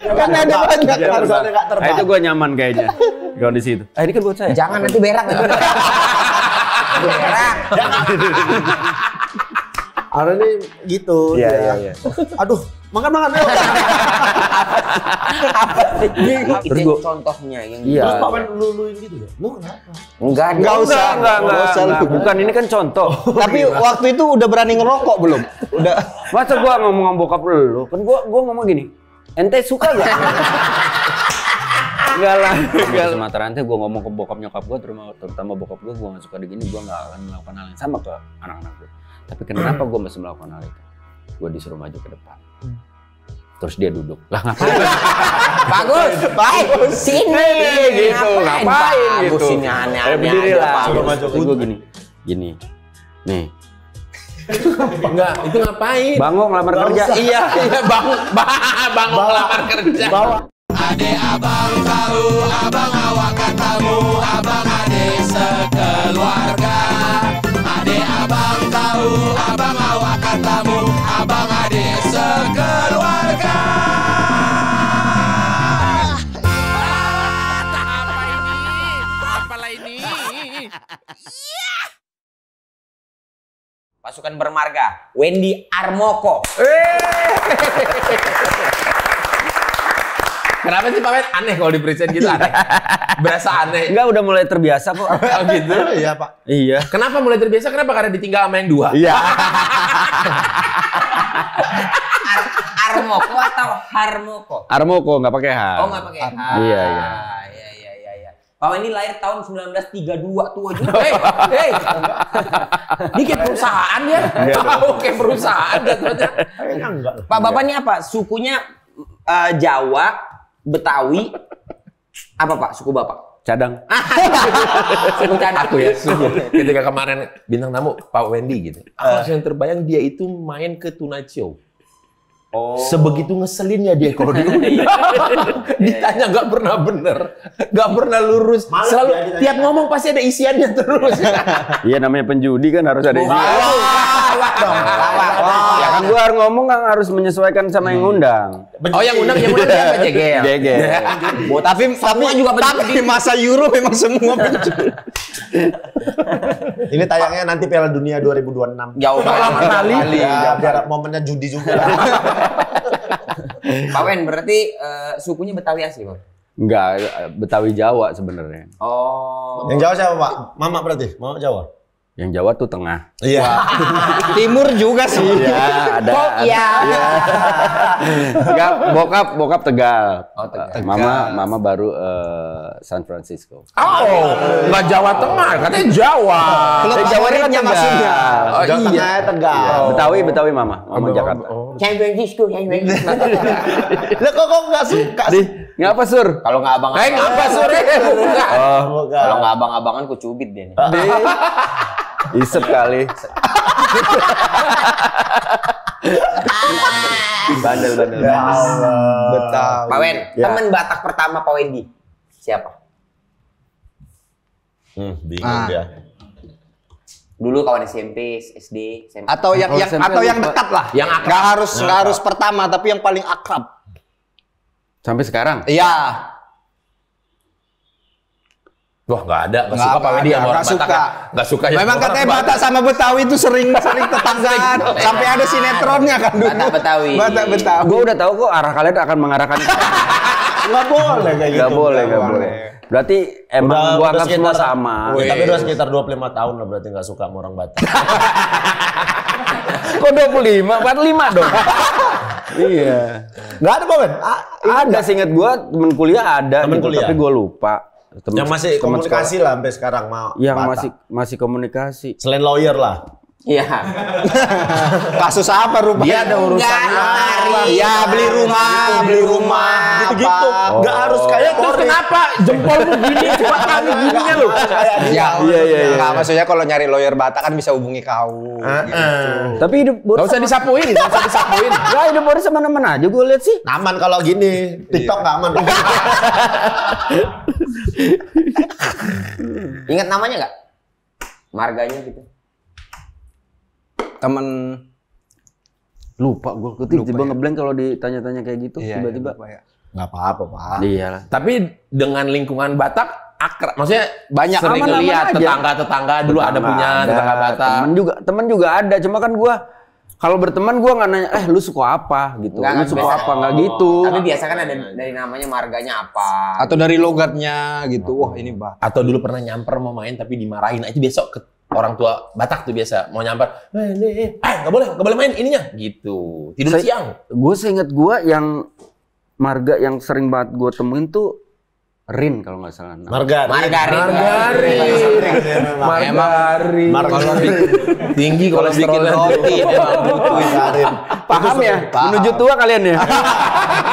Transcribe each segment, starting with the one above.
Karena ada banyak. Harus ada nggak terbang. Itu gue nyaman kayaknya kondisi itu. Ini kan buat saya. Jangan nanti berak. Berak. Ada nih gitu. Iya. Aduh, makan. Itu yang contohnya yang Terus Pak Wen luluin gitu ya? Lu kenapa? Enggak usah. Bukan, ini kan contoh. Tapi waktu itu udah berani ngerokok belum? Udah. Masa gua ngomong sama bokap lu? Kan gua ngomong gini. Ente suka gak? Enggak lah. Sementara nanti gua ngomong ke bokap nyokap gua, terutama bokap gua gak suka begini, gua gak akan melakukan hal yang sama ke anak-anak gua. Tapi kenapa gua masih melakukan hal itu? Gua disuruh maju ke depan. Terus dia duduk. Lah ngapain? bagus. Sini gitu. Ngapain gitu? Bagus ini aneh-aneh. Berdiri lah. Maju. Gua gini. Nih. Enggak, itu ngapain? Bangong ngelamar kerja. Iya, bang ngelamar kerja. Bawa. Ade abang tahu, abang awak katamu, abang ade sekeluarga. Ade abang tahu, abang awak katamu, abang ade sekeluarga. Apalah ini? Pasukan bermarga, Wendy Armoko. Kenapa sih Pak Wen? Aneh kalau diperiksa gitu aneh. Berasa aneh. Enggak, udah mulai terbiasa kok. Oh gitu? Iya, Pak. Iya. Kenapa mulai terbiasa? Kenapa? Karena ditinggal sama yang dua. Iya. Armoko atau Harmoko? Armoko nggak pakai H. Oh nggak pakai H. Iya. Iya. Pak Wendy lahir tahun 1932, tua juga. Hei. Ini kayak perusahaan ya? Oh, kayak perusahaan jatuhnya. Kayaknya enggak. Pak Bapak ini apa? Sukunya Jawa, Betawi, apa Pak suku Bapak? Cadang. Suku Cadang. Aku ya, ketika kemarin bintang tamu Pak Wendy gitu. Aku yang terbayang dia itu main ke Tonight Show. Oh. Sebegitu ngeselinnya dia kalau diundang. Ditanya nggak pernah bener, nggak pernah lurus. Malah Selalu dia ditanya. tiap ngomong pasti ada isiannya terus. Iya, namanya penjudi kan harus ada isinya. Lawak dong. Ya kan gua harus ngomong kan harus menyesuaikan sama yang ngundang. Oh yang undang siapa JGL? Gege. Tapi juga tapi masa Euro memang semua penjudi. Ini tayangnya nanti Piala Dunia 2026. Jauh banget. Ya, biar momennya judi juga. Pak Wen berarti sukunya Betawi asli Pak? Enggak, Betawi Jawa sebenarnya. Oh. Yang Jawa siapa, Pak? Mama berarti? Mama Jawa? Yang Jawa tuh tengah. Iya. Timur juga sih. Ya, ada. Iya. Enggak, bokap Tegal. Oh, Tegal. Mama baru San Francisco. Oh, nggak Jawa Tengah, katanya Jawa. Jawa kan favoritnya Tegal. maksudnya. Oh Jawa iya. Tengah, Tegal. Betawi Mama Jakarta. San Francisco. Lah kok nggak suka sih? Ngapa Sur? Kalau nggak abang, Ngapa sore? kalau nggak abang-abangan ku cubit dia nih. Isep kali. Bandel. Ya Allah. Betawi. Pak Wen, Ya. teman Batak pertama Pak Wendy siapa? Bingung dia. Dulu kawan SMP, SD, SMP. Atau yang dekat lah. Yang akrab. Nggak harus pertama, tapi yang paling akrab. Sampai sekarang? Iya. Wah nggak ada, nggak suka Pak Wendy sama orang Batak. Nggak suka ya. Memang katanya Batak sama Betawi itu sering tetanggaan. Sampai ada sinetronnya kan dulu. Batak Betawi. Batak Betawi. Gue udah tahu kok arah kalian akan mengarahkan. Nggak boleh kayak gitu. Nggak boleh. Berarti emang gua anggap semua sama. Tapi udah sekitar 25 tahun lah berarti nggak suka sama orang Batak. Kok 25? 45 dong. Iya. Nggak ada, Pak Wen? Ada seingat gua temen kuliah ada Temen gitu, kuliah? tapi gua lupa. Yang masih temen komunikasi lah sampai sekarang mau Yang Batak. masih komunikasi. Selain lawyer lah. Iya. Kasus apa rupanya? Dia ada urusannya. Iya, beli rumah. Gitu-gitu. apa. Nggak harus kayak Terus kenapa jempolmu gini cepat kali gininya lu? Iya. Iya. Nggak, maksudnya kalau nyari lawyer Batak kan bisa hubungi kau. Tapi hidup Gak Boris usah disapuin, gak usah disapuin. Enggak, hidup Boris aman-aman aja gue lihat sih. aman kalau gini. TikTok nggak aman. Ingat namanya nggak? Marganya gitu. Temen Lupa gue tiba-tiba ngeblank kalau ditanya-tanya kayak gitu tiba-tiba. lupa ya. Nggak apa-apa, Pak. Iyalah. Tapi dengan lingkungan Batak akrab, maksudnya Banyak, sering aman-aman lihat aja. tetangga dulu ada punya tetangga Batak. Temen juga ada, cuma kan gua kalau berteman gua nggak nanya, lu suka apa gitu, lu suka apa nggak gitu. Tapi biasa kan ada dari namanya marganya apa. Atau dari logatnya gitu. Wah, ini Batak. Atau dulu pernah nyamper mau main tapi dimarahin. Nah, itu besok ke orang tua Batak tuh biasa mau nyamper, nggak boleh main ininya gitu. Tidur siang. Gue seinget gue yang marga yang sering banget gue temuin tuh Rin kalau nggak salah. Margarin. Tinggi Kalau bikin roti emang butuh Margarin. Paham ya? Menuju tua kalian ya?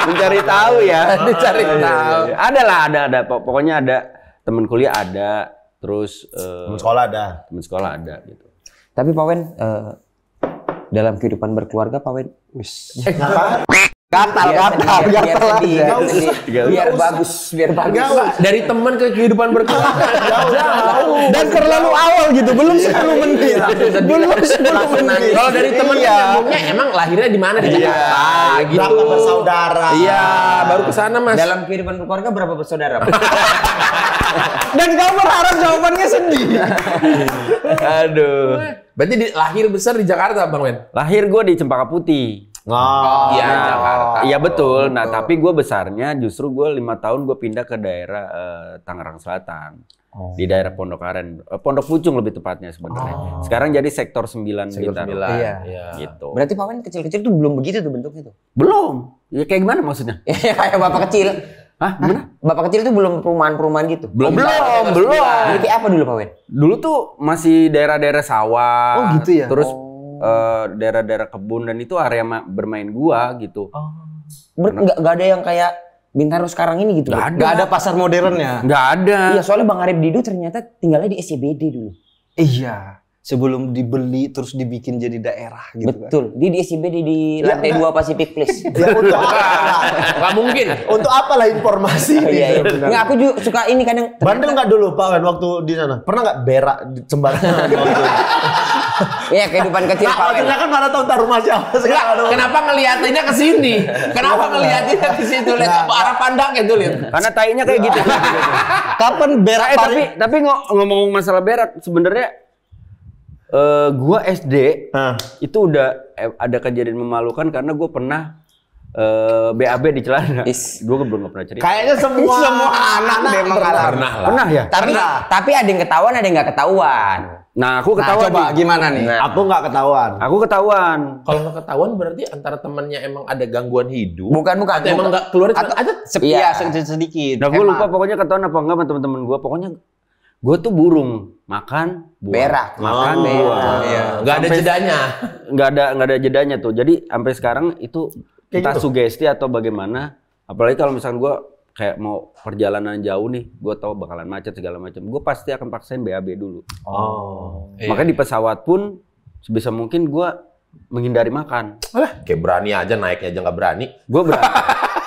Mencari tahu ya? Dicari tahu. Ada. Pokoknya ada teman kuliah ada, terus Temen sekolah ada. teman sekolah ada gitu. Tapi Pak Wen, dalam kehidupan berkeluarga Pak Wen, Gatal biar sedih, aja. biar bagus. Dari teman ke kehidupan berkeluarga jauh. Dan terlalu awal gitu, belum 10 menit. Belum 10 menit. Kalau dari teman nyambungnya emang lahirnya di mana di Jakarta gitu. Berapa bersaudara? Iya, baru ke sana Mas. Dalam kehidupan berkeluarga berapa bersaudara? Dan kau berharap jawabannya sedih. Aduh. Berarti lahir besar di Jakarta Bang Wen? Lahir gue di Cempaka Putih. Iya, Jakarta. Iya betul. Nah tapi gue besarnya justru gue 5 tahun gue pindah ke daerah Tangerang Selatan. Di daerah Pondok Aren. Pondok Pucung lebih tepatnya sebenarnya. Sekarang jadi sektor 9 Blitar. Iya. Gitu. Berarti Pak Wen kecil-kecil tuh belum begitu tuh bentuknya tuh. Belum. Ya kayak gimana maksudnya? Ya kayak bapak kecil. Hah? Gimana? Bapak kecil tuh belum perumahan-perumahan gitu. Belum. Jadi kayak apa dulu Pak Wen? Dulu tuh masih daerah-daerah sawah. Oh, gitu ya? Terus daerah-daerah kebun dan itu area bermain gua gitu. Nggak ada yang kayak Bintaro sekarang ini gitu. Nggak Gak ada pasar modernnya. Nggak ada. Iya, soalnya Bang Arif Dido ternyata tinggalnya di SCBD dulu. Iya. Sebelum dibeli terus dibikin jadi daerah gitu. Betul. Dia di SCBD di lantai 2 Pacific Place. Ya untuk apa? Nggak mungkin. Untuk apalah informasi ini? Iya. Nggak, aku juga suka ini kadang. Bandel nggak dulu Pak Wen waktu di sana? Pernah nggak berak di sembarangan? Iya, kehidupan kecil Pak Wen. Maksudnya kan mana tahu ntar rumah siapa sekarang. Kenapa ngeliatinnya ke sini? Kenapa ngeliatinnya ke situ? Lihat arah pandangnya tuh lihat. Karena tainya kayak gitu. Kapan berak Tapi ngomong masalah berak sebenarnya gua SD itu udah ada kejadian memalukan karena gua pernah BAB di celana. Gua belum pernah cerita. Kayaknya semua anak memang Pernah ya? Tapi ada yang ketahuan, ada yang nggak ketahuan. Nah, aku ketahuan. coba gimana nih? Aku nggak ketahuan. Aku ketahuan. Kalau nggak ketahuan berarti antara temannya emang ada gangguan hidup. Bukan. Atau emang nggak keluar ada. Iya. sedikit. Nah, gue lupa pokoknya ketahuan apa enggak sama teman-teman gue. Pokoknya gue tuh burung makan buah. Berak. Makan Oh, buah. Iya. Nggak ada jedanya. Nggak ada jedanya tuh. Jadi sampai sekarang itu entah sugesti atau bagaimana. Apalagi kalau misalkan gue kayak mau perjalanan jauh nih, gue tahu bakalan macet segala macam. Gue pasti akan paksain BAB dulu. Makanya di pesawat pun sebisa mungkin gue menghindari makan. Alah, kayak berani aja naiknya aja nggak berani. Gue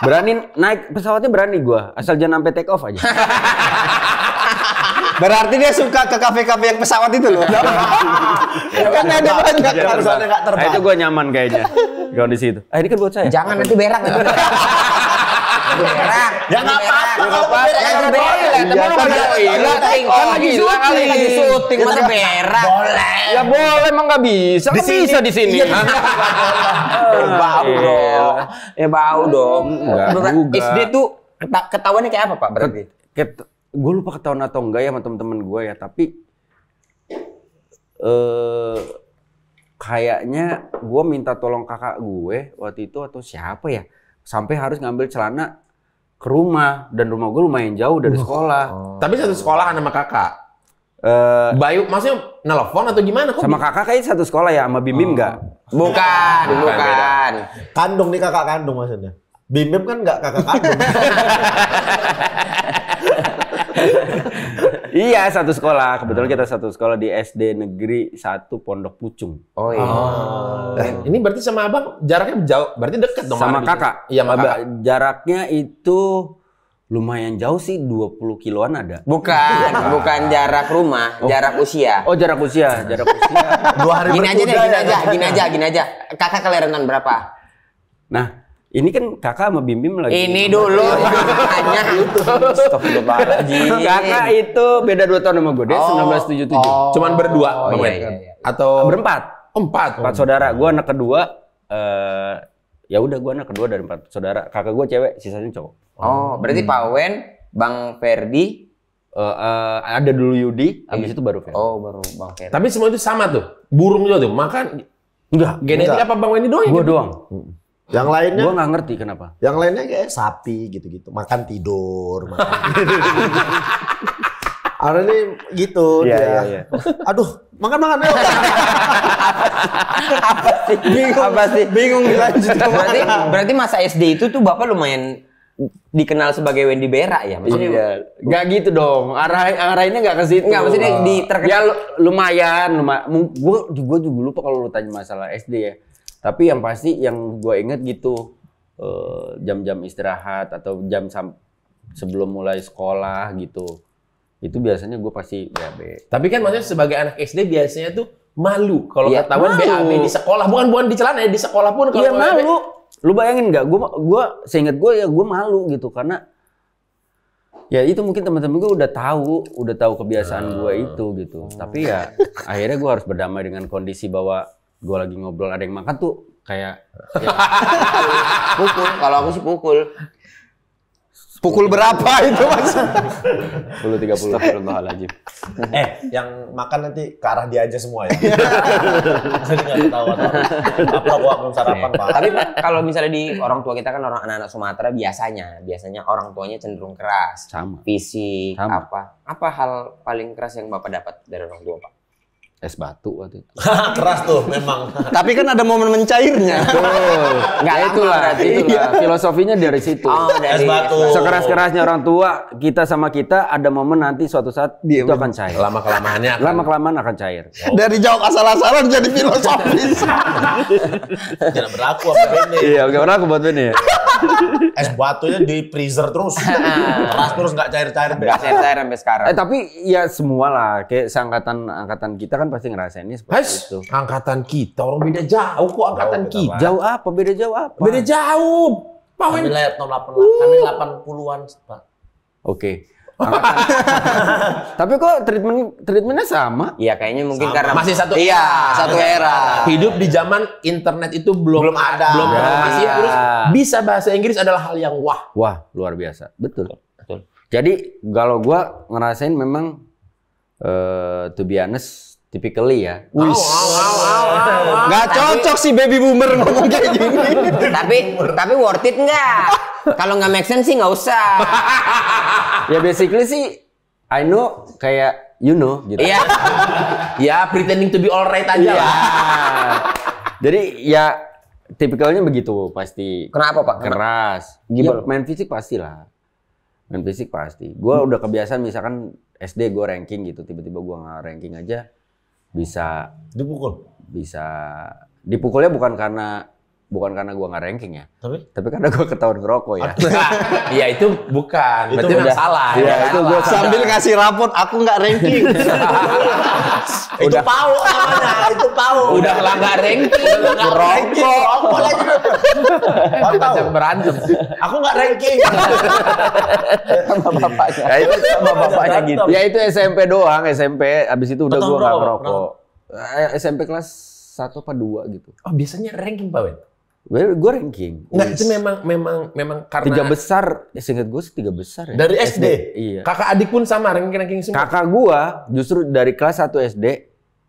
berani naik pesawatnya berani gue, asal jangan sampai take off aja. Berarti dia suka ke kafe-kafe yang pesawat itu loh. Kan ada banyak. Harusnya nggak terbang. Nah, itu gue nyaman kayaknya kalau di situ. Ini kan buat saya. Jangan nanti berak. Berak. Ya nggak apa-apa kalau berak. Jangan berak. Temen lu lagi syuting. Lagi syuting. Masa berak. Boleh. Ya boleh, emang nggak bisa. Kan bisa di sini. Bau dong. Ya bau dong. Enggak juga. SD tuh ketahuannya kayak apa Pak berarti? Gue lupa ketahuan atau enggak ya sama temen-temen gue ya, tapi kayaknya gue minta tolong kakak gue waktu itu atau siapa ya, sampai harus ngambil celana ke rumah, dan rumah gue lumayan jauh dari sekolah. Tapi satu sekolahan sama kakak. Bayu, maksudnya nelfon atau gimana? Sama kakak kayaknya satu sekolah ya, sama Bim enggak? Bukan. Kandung nih kakak kandung maksudnya. Bim kan nggak kakak kandung. Iya, satu sekolah. Kebetulan kita satu sekolah di SD Negeri 1 Pondok Pucung. Oh iya. Ini berarti sama abang jaraknya jauh, berarti dekat dong. Sama kakak? Iya, sama kakak. Jaraknya itu lumayan jauh sih, 20 kiloan ada. Bukan jarak rumah, jarak usia. Oh, jarak usia. 2 hari Gini berkuda aja. Kakak kelahiran berapa? Nah, Ini kan kakak sama Bim Bim lagi. Ini dulu tanya. Kakak itu beda 2 tahun sama gue, dia 1977. Cuman berdua, Oh, Bang iya, Wen? iya. Atau Berempat. 4? 4 saudara. Gue anak kedua. Ya udah gue anak kedua dari 4 saudara. Kakak gue cewek, sisanya cowok. Oh, berarti Pak Wen, Bang Ferdi. Ada dulu Yudi, habis itu baru Ferdi. Oh, baru Bang Ferdi. Tapi semua itu sama tuh. Burung juga tuh. Makan Enggak, genetik apa Bang Wen doang? gue doang. Yang lainnya, Gue nggak ngerti kenapa. yang lainnya kayak sapi gitu-gitu, makan tidur, makan. Ada nih gitu dia. Iya. Aduh, makan yuk. Apa sih? Bingung dilanjut. Berarti masa SD itu tuh Bapak lumayan dikenal sebagai Wendy Berak ya? Maksudnya Iya, nggak gitu dong. Arahinnya nggak ke situ. Nggak, maksudnya terkenal. Ya lumayan. Gue juga lupa kalau lu tanya masalah SD ya. Tapi yang pasti yang gue inget gitu jam-jam istirahat atau jam sebelum mulai sekolah gitu. Itu biasanya gue pasti BAB. Tapi kan maksudnya sebagai anak SD biasanya tuh malu kalau Iya, ketahuan malu. BAB di sekolah. Bukan di celana ya, di sekolah pun kalau Iya BAB. malu. Lu bayangin nggak? Gue seingat gue ya gue malu gitu karena ya itu mungkin teman-teman gue udah tahu kebiasaan gue itu gitu. Tapi ya akhirnya gue harus berdamai dengan kondisi bahwa gue lagi ngobrol ada yang makan tuh kayak ya, Pukul. Kalau aku sih pukul. Pukul berapa itu Mas? 10.30 Astagfirullahaladzim. Yang makan nanti ke arah dia aja semua ya. Jadi nggak ketahuan. Apa gua belum sarapan Pak? Tapi kalau misalnya di orang tua kita kan anak-anak Sumatera biasanya orang tuanya cenderung keras. Sama. Fisik, Sama. apa hal paling keras yang Bapak dapat dari orang tua, Pak? Es batu waktu itu. Keras tuh memang. Tapi kan ada momen mencairnya. Nggak lama itulah berarti. filosofinya dari situ. Oh, dari Es batu. Sekeras-kerasnya orang tua, kita sama kita ada momen nanti suatu saat itu akan cair. Lama-kelamaannya akan Lama-kelamaan akan cair. Dari jawab asal-asalan jadi filosofis. Tidak berlaku apa ini. Iya, oke, pernah aku buat ini ya. Es batunya di freezer terus. Keras terus nggak cair-cair. Nggak cair sampai sekarang. Tapi ya semua lah, kayak angkatan kita kan pasti ngerasainnya seperti itu. Angkatan kita orang beda jauh kok angkatan beda kita. Jauh apa? Beda jauh apa? Beda jauh. Pak Wen. Kami lahir tahun 88, kami 80-an, Pak. Oke. Tapi kok treatmentnya sama? Iya, kayaknya mungkin Sama. karena Masih satu Iya, era. satu era. Hidup di zaman internet itu belum ada. belum Ya. masih terus bisa bahasa Inggris adalah hal yang wah. Wah, luar biasa. Betul. Jadi kalau gua ngerasain memang to be honest, typically ya. Nggak cocok sih baby boomer ngomong kayak gini. tapi worth it nggak? Kalau nggak make sense sih nggak usah. Ya basically sih I know kayak you know gitu. Iya. Ya pretending to be alright aja Iya. lah. Jadi ya tipikalnya begitu pasti. Kenapa, Pak? Keras. Ya, main fisik pastilah. Main fisik pasti. Gua udah kebiasaan misalkan SD gue ranking gitu, tiba-tiba gua nggak ranking aja bisa dipukulnya bukan karena gua nggak ranking ya, tapi karena gua ketahuan ngerokok ya. Iya itu bukan. Berarti Itu memang udah- salah. Iya, ya. itu gua Sambil ngasih raport, aku nggak ranking. Itu pau namanya, itu pau. Udah nggak ranking, nggak rokok. Rokok lagi. Macam berantem. Aku nggak ranking. Sama bapaknya. Ya itu Sama bapaknya gitu. Ya itu SMP doang, SMP. Abis itu udah Betul, gua nggak bro. ngerokok. SMP kelas 1 apa 2 gitu. Oh biasanya ranking Pak Wen? Gue ranking. Enggak itu memang karena 3 besar, seingat gue 3 besar ya. Dari SD? Iya. kakak adik pun sama ranking semua. Kakak gua justru dari kelas 1 SD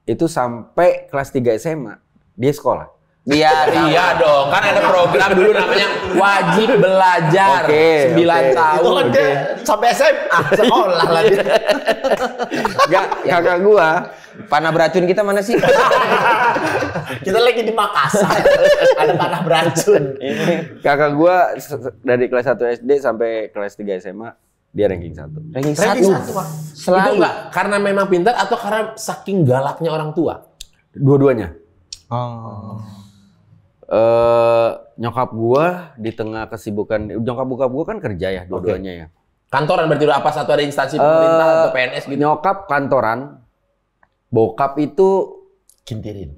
itu sampai kelas 3 SMA dia sekolah. Iya dong, kan ada program dulu namanya wajib belajar. Oke, 9 oke. Itu tahun. kan dia sampai SMA sekolah lagi. Enggak, kakak gua Panah beracun kita mana sih? Kita lagi di Makassar. Ada panah beracun. kakak gua dari kelas 1 SD sampai kelas 3 SMA dia ranking 1. Ranking Ranking 1. 1, Pak. Itu enggak karena memang pintar atau karena saking galaknya orang tua? Dua-duanya. Oh. Nyokap gua di tengah kesibukan, nyokap bokap gua kan kerja ya dua-duanya ya. Kantoran berarti udah apa satu ada instansi pemerintah atau PNS gitu? Nyokap kantoran, bokap itu Kintirin.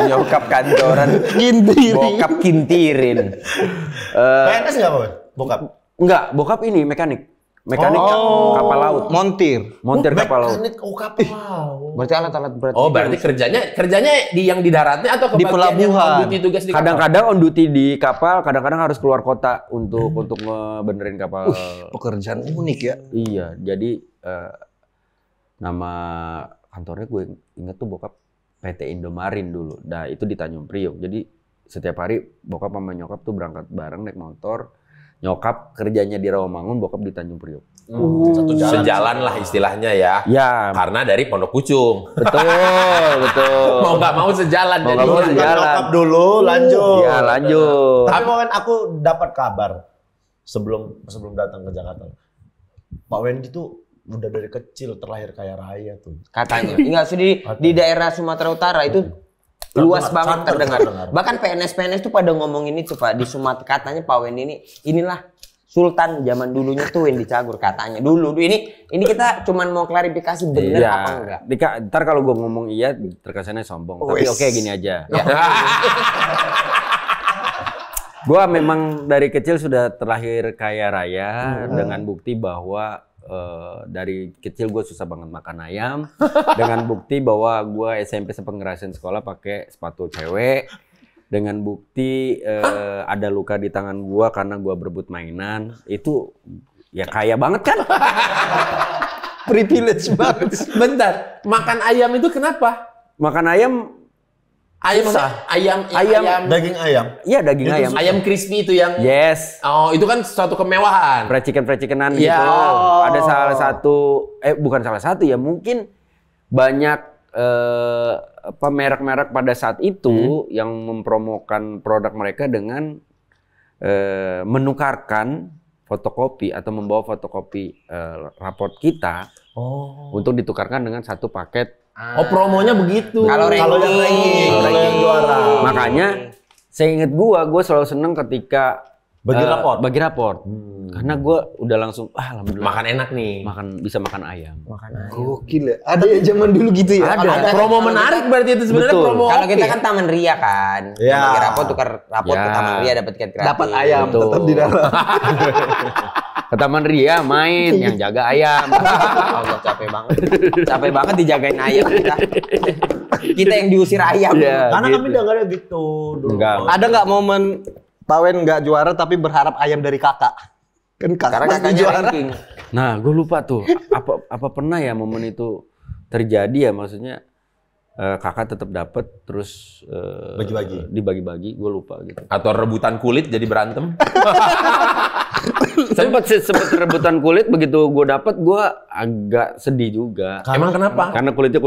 Nyokap kantoran kintirin. Bokap kintirin. PNS nggak, Pak? Bokap? Enggak, bokap ini mekanik kapal laut. Montir Kapal laut. Mekanik kapal laut. Berarti alat-alat berat. Oh, berarti kerjanya di yang di daratnya atau Di kebagian yang pelabuhan. on duty tugas di kapal? Kadang-kadang on duty di kapal, kadang-kadang harus keluar kota untuk ngebenerin kapal. pekerjaan unik ya. Iya, jadi nama kantornya gue inget tuh bokap PT Indomarin dulu. Nah, itu di Tanjung Priok. Jadi setiap hari bokap sama nyokap tuh berangkat bareng naik motor. Nyokap kerjanya di Rawamangun, bokap di Tanjung Priok. Satu jalan. Sejalan lah istilahnya ya. Ya, Karena dari Pondok Pucung. betul. Mau nggak mau sejalan. Mau nggak mau jadinya. sejalan. Nyokap dulu, lanjut. Iya, lanjut. Tapi kemarin aku dapat kabar sebelum datang ke Jakarta. Pak Wendy tuh udah dari kecil terlahir kaya raya tuh. Katanya. Enggak sih di daerah Sumatera Utara itu luas banget terdengar. Bahkan PNS tuh pada ngomongin itu Pak di Sumatera, katanya Pak Wendy inilah Sultan zaman dulunya tuh Wendy Cagur katanya. Dulu ini kita cuman mau klarifikasi bener apa enggak. Ntar kalau gue ngomong iya terkesannya sombong. Tapi oke, gini aja. Gue memang dari kecil sudah terlahir kaya raya dengan bukti bahwa dari kecil gue susah banget makan ayam. Dengan bukti bahwa gue SMP sempat ngerasain sekolah pakai sepatu cewek. Dengan bukti ada luka di tangan gue karena gue berebut mainan. Itu ya kaya banget kan? Privilege banget. Bentar, makan ayam itu kenapa? Makan ayam. Ayam Daging ayam. Iya, daging ayam. Ayam crispy itu yang. Yes. Oh, itu kan suatu kemewahan. Frecikan-frecikan Ya. gitu. Ada salah satu, bukan salah satu ya, mungkin banyak merek-merek pada saat itu yang mempromokan produk mereka dengan menukarkan fotokopi atau membawa fotokopi raport kita untuk ditukarkan dengan satu paket. Oh, promonya begitu. Kalau yang ranking juara. Makanya saya ingat gua selalu seneng ketika Bagi raport. Bagi raport. Karena gua udah langsung alhamdulillah Makan enak nih. bisa makan ayam. Gokil ya. Ada ya zaman dulu gitu ya. Ada. Promo menarik berarti itu sebenarnya Betul. promo. Kalau kita oke. kan Taman Ria kan. Ya. Bagi raport tukar raport ke Ya. Taman Ria dapat tiket gratis. Dapat ayam Betul. tetap di dalam. Ke Taman Ria main, yang jaga ayam. Allah, capek banget. Capek banget dijagain ayam kita. Kita yang diusir ayam. Iya. Karena gitu. kami dengarnya gitu dulu. Enggak. Ada nggak momen Pak Wen nggak juara tapi berharap ayam dari kakak? Kan kakak Karena pasti kakaknya juara. ranking. Nah, gue lupa tuh. Apa pernah ya momen itu terjadi ya? Maksudnya kakak tetap dapat, terus Bagi-bagi. dibagi-bagi. Gue lupa gitu. Atau rebutan kulit jadi berantem. Sempet rebutan kulit, begitu gue dapat, gue agak sedih juga. Emang kenapa? Karena kulitnya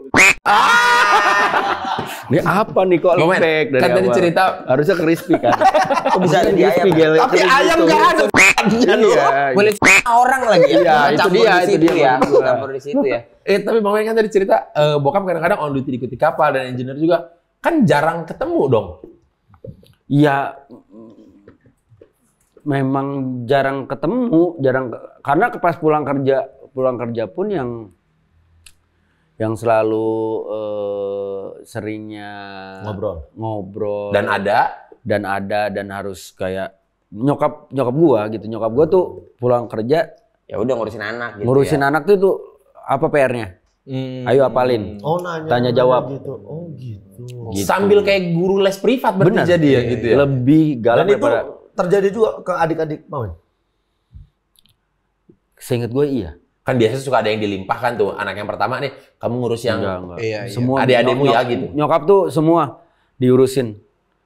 Ini apa nih kok Loh, men, lembek dari kan tadi awal? cerita Harusnya crispy kan. Kok bisa ada di ayam? Crispy, gele. Tapi ayam nggak ada. Iya. Kulit orang lagi ya. Iya, itu Campur dia, di itu situ dia ya. maksud gua. Campur di situ ya. Tapi Bang Wen kan tadi cerita bokap kadang-kadang on duty di kapal dan engineer juga. Kan jarang ketemu dong. Iya, memang jarang ketemu, karena pas pulang kerja pun yang selalu seringnya ngobrol dan harus kayak nyokap gua tuh pulang kerja Ya udah ngurusin anak gitu. ngurusin ya. anak tuh apa PR-nya? Ayo apalin. Oh, nanya. Tanya jawab. Gitu. Oh, gitu. Gitu. Sambil kayak guru les privat berarti Benar. jadi ya gitu ya. Lebih galak Dan itu daripada terjadi juga ke adik-adik Pak Wen? seinget gue iya. Kan biasanya suka ada yang dilimpahkan tuh. Anak yang pertama nih, kamu ngurus yang Enggak. Iya. Semua adik-adikmu ya gitu. Nyokap tuh semua diurusin.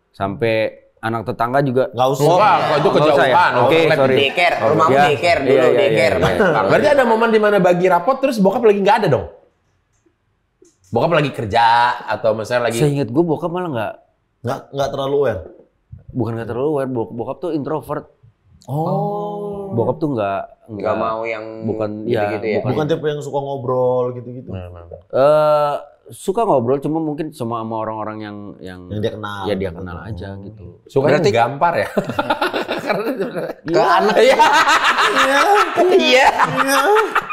Sampai anak tetangga juga. Nggak usah. Wah, kok itu Nggak usah ya? kejauhan. Oke, Oh, sorry. Daycare, rumahmu Iya. daycare dulu, Iya, iya, daycare. iya, iya. Berarti ada momen di mana bagi rapot terus bokap lagi nggak ada dong? Bokap lagi kerja atau misalnya lagi Seinget gue bokap malah Nggak terlalu aware. bukan nggak terlalu aware. Bokap tuh introvert. Oh. Bokap tuh Nggak mau yang bukan gitu-gitu ya. Bukan tipe yang suka ngobrol gitu-gitu. suka ngobrol, cuma mungkin sama orang-orang yang Yang dia kenal. ya dia kenal aja gitu. suka Berarti- gampar ya? Ke anak. Iya. Iya.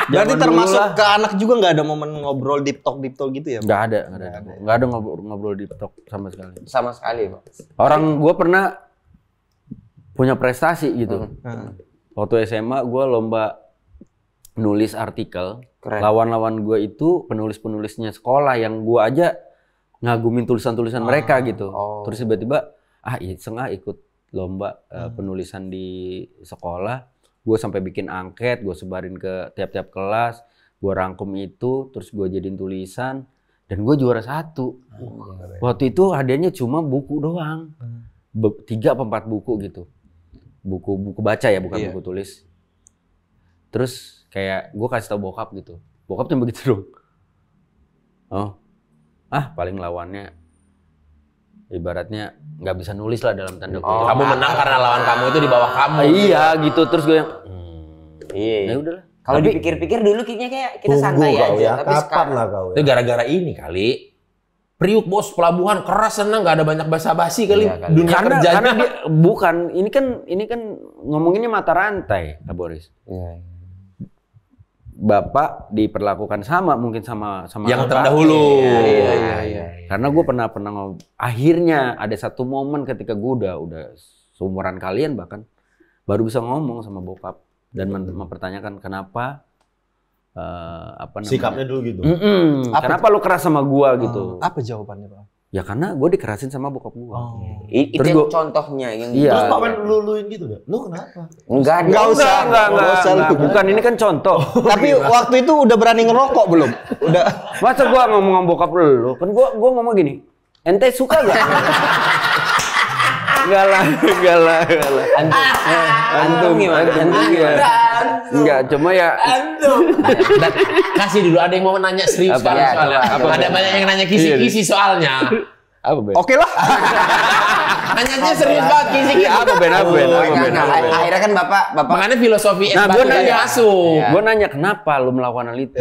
Berarti Zaman termasuk dulu lah. ke anak juga nggak ada momen ngobrol deep talk gitu ya? Nggak ada ngobrol di talk sama sekali. Sama sekali, Pak. Orang gue pernah punya prestasi gitu. Waktu SMA gue lomba nulis artikel. Keren. Lawan-lawan gue itu penulis-penulisnya sekolah yang gue aja ngagumin tulisan-tulisan mereka gitu. Terus tiba-tiba iseng ikut lomba penulisan di sekolah. Gue sampai bikin angket, gue sebarin ke tiap-tiap kelas, gue rangkum itu, terus gue jadiin tulisan, dan gue juara 1. Waktu itu hadiahnya cuma buku doang, 3 apa 4 buku gitu, buku baca ya, bukan buku tulis. Terus kayak gue kasih tau bokap gitu, bokap cuma begitu dong. Paling lawannya ibaratnya nggak bisa nulis lah dalam tanda kutip. Kamu menang karena lawan kamu itu di bawah kamu. Iya gitu, terus gue yang Iya. ya udahlah. Kalau dipikir-pikir dulu kayaknya kayak kita santai kau aja, tapi kapan sekarang lah kau Itu gara-gara ini kali. Priuk bos, pelabuhan keras, senang, nggak ada banyak basa-basi kali. Iya, kali. Dunia Karena kerjanya. dia bukan ini kan ngomonginnya mata rantai, Kak Boris. Iya. Bapak diperlakukan sama mungkin sama yang Bapak. terdahulu. Iya. Karena gue pernah akhirnya ada satu momen ketika gue udah seumuran kalian bahkan baru bisa ngomong sama bokap dan mempertanyakan kenapa sikapnya dulu gitu. Kenapa lu keras sama gue gitu? Apa jawabannya, Pak? Ya karena gue dikerasin sama bokap gue. Itu Terus yang contohnya yang Iya. Terus Pak Wen luluin gitu dah. Lu kenapa? enggak Enggak. Bukan, ini kan contoh. Tapi waktu itu udah berani ngerokok belum? Udah. Masa gua ngomong sama bokap lu? Kan gua ngomong gini. Ente suka gak? Enggak lah. Antum gimana? Enggak, cuma ya Dan kasih dulu, ada yang mau nanya serius Apa? sekali Ya, soalnya. apa? Ada banyak yang nanya kisi-kisi soalnya. apa Ben? Oke lah. Nanyanya serius banget kisi-kisi. Iya, apa Ben? Akhirnya kan bapak Makanya filosofi Nah, batu gua tadi nanya. masuk. Gua nanya kenapa lu melakukan hal itu?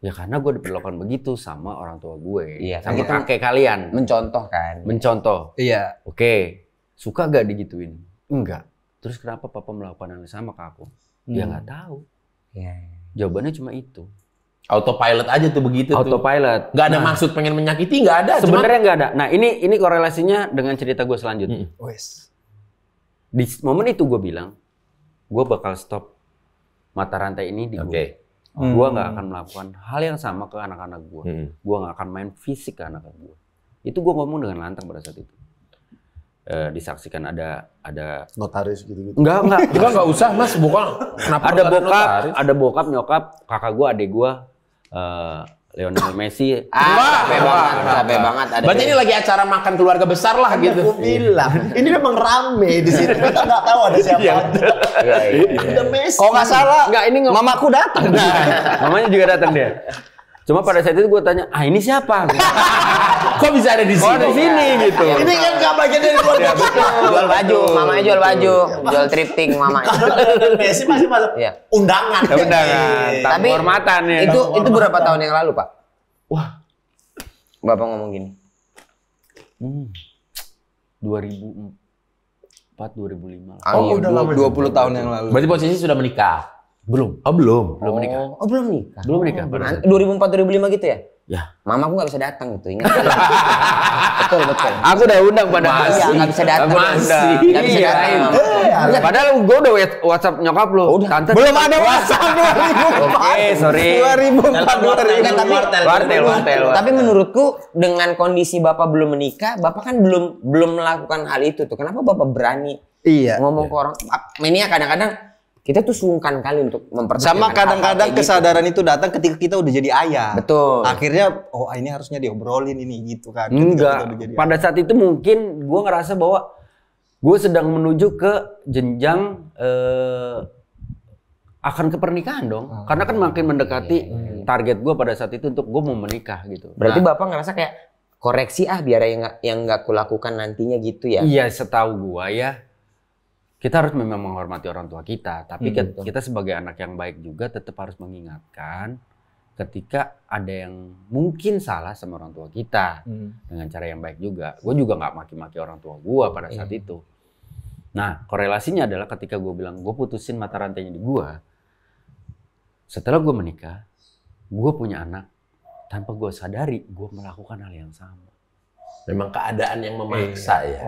Ya karena gue diperlakukan begitu sama orang tua gue, Iya, sama kan kita kakek kalian. mencontoh kan. Mencontoh. Iya. Oke, suka gak digituin? Enggak. Terus kenapa papa melakukan hal yang sama ke aku? Dia nggak tahu. Iya. Jawabannya cuma itu. Autopilot aja tuh begitu tuh. Autopilot. Nggak ada maksud pengen menyakiti, nggak ada. Sebenarnya nggak ada. Nah ini korelasinya dengan cerita gue selanjutnya. Wes. Di momen itu gue bilang, gue bakal stop mata rantai ini di gue. Oke. Gue nggak akan melakukan hal yang sama ke anak-anak gue. Gue nggak akan main fisik ke anak-anak gue. Itu gue ngomong dengan lantang pada saat itu. Disaksikan ada Notaris gitu-gitu. Enggak usah mas, bukan. Kenapa ada harus bokap, notaris? ada bokap, nyokap, kakak gue, adik gue, Lionel Messi. Capek banget ada. Berarti ini lagi acara makan keluarga besar lah gitu. Aku bilang, ini memang rame di sini. Kita nggak tahu ada siapa aja. Udah Messi. Kalau nggak salah, Nggak, ini mamaku datang. Mamanya juga datang dia. Cuma pada saat itu gue tanya, ini siapa? Kok bisa ada di Kok ada di sini? sini gitu. Ini kan nggak bagian dari keluarga kita. Jual baju, mamanya jual baju, jual thrifting mamanya. Messi masih masuk Iya. undangan. Undangan, tamu Tapi kehormatan ya. itu berapa tahun yang lalu, Pak? Wah. Bapak ngomong gini. 2004, 2005 lah. Oh, udah lama 20 tahun yang lalu. Berarti posisi sudah menikah? Belum. Oh belum. Belum menikah. Oh, belum nikah. Belum menikah. pada saat itu. 2004 2005 gitu ya? Ya. Mamaku nggak bisa datang gitu, ingat. betul. Aku udah undang pada Iya, nggak bisa datang. Masih. Nggak bisa Iya. datang. Mamaku. Padahal gue udah WhatsApp nyokap lu. Tante. Belum ada WhatsApp 2004. Oke, sorry. 2004 Tapi tapi menurutku dengan kondisi Bapak belum menikah, Bapak kan belum melakukan hal itu tuh. Kenapa Bapak berani Iya. ngomong ke orang? Ini ya kadang-kadang kita tuh sungkan kali untuk mempertanyakan Sama kadang-kadang hal-hal kayak kesadaran itu datang ketika kita udah jadi ayah. Betul. Akhirnya, ini harusnya diobrolin ini gitu kan. Ketika kita Enggak. udah jadi Pada saat itu mungkin gue ngerasa bahwa gue sedang menuju ke jenjang akan ke pernikahan dong. Karena kan makin mendekati target gue pada saat itu untuk gue mau menikah gitu. Berarti Nah, Bapak ngerasa kayak koreksi biar yang nggak kulakukan nantinya gitu ya? iya, setahu gue ya. Kita harus memang menghormati orang tua kita, tapi kita sebagai anak yang baik juga tetap harus mengingatkan ketika ada yang mungkin salah sama orang tua kita dengan cara yang baik juga. Gue juga nggak maki-maki orang tua gue pada saat itu. Nah, korelasinya adalah ketika gue bilang gue putusin mata rantainya di gue, Setelah gue menikah, gue punya anak, tanpa gue sadari, gue melakukan hal yang sama. Memang keadaan yang memaksa ya.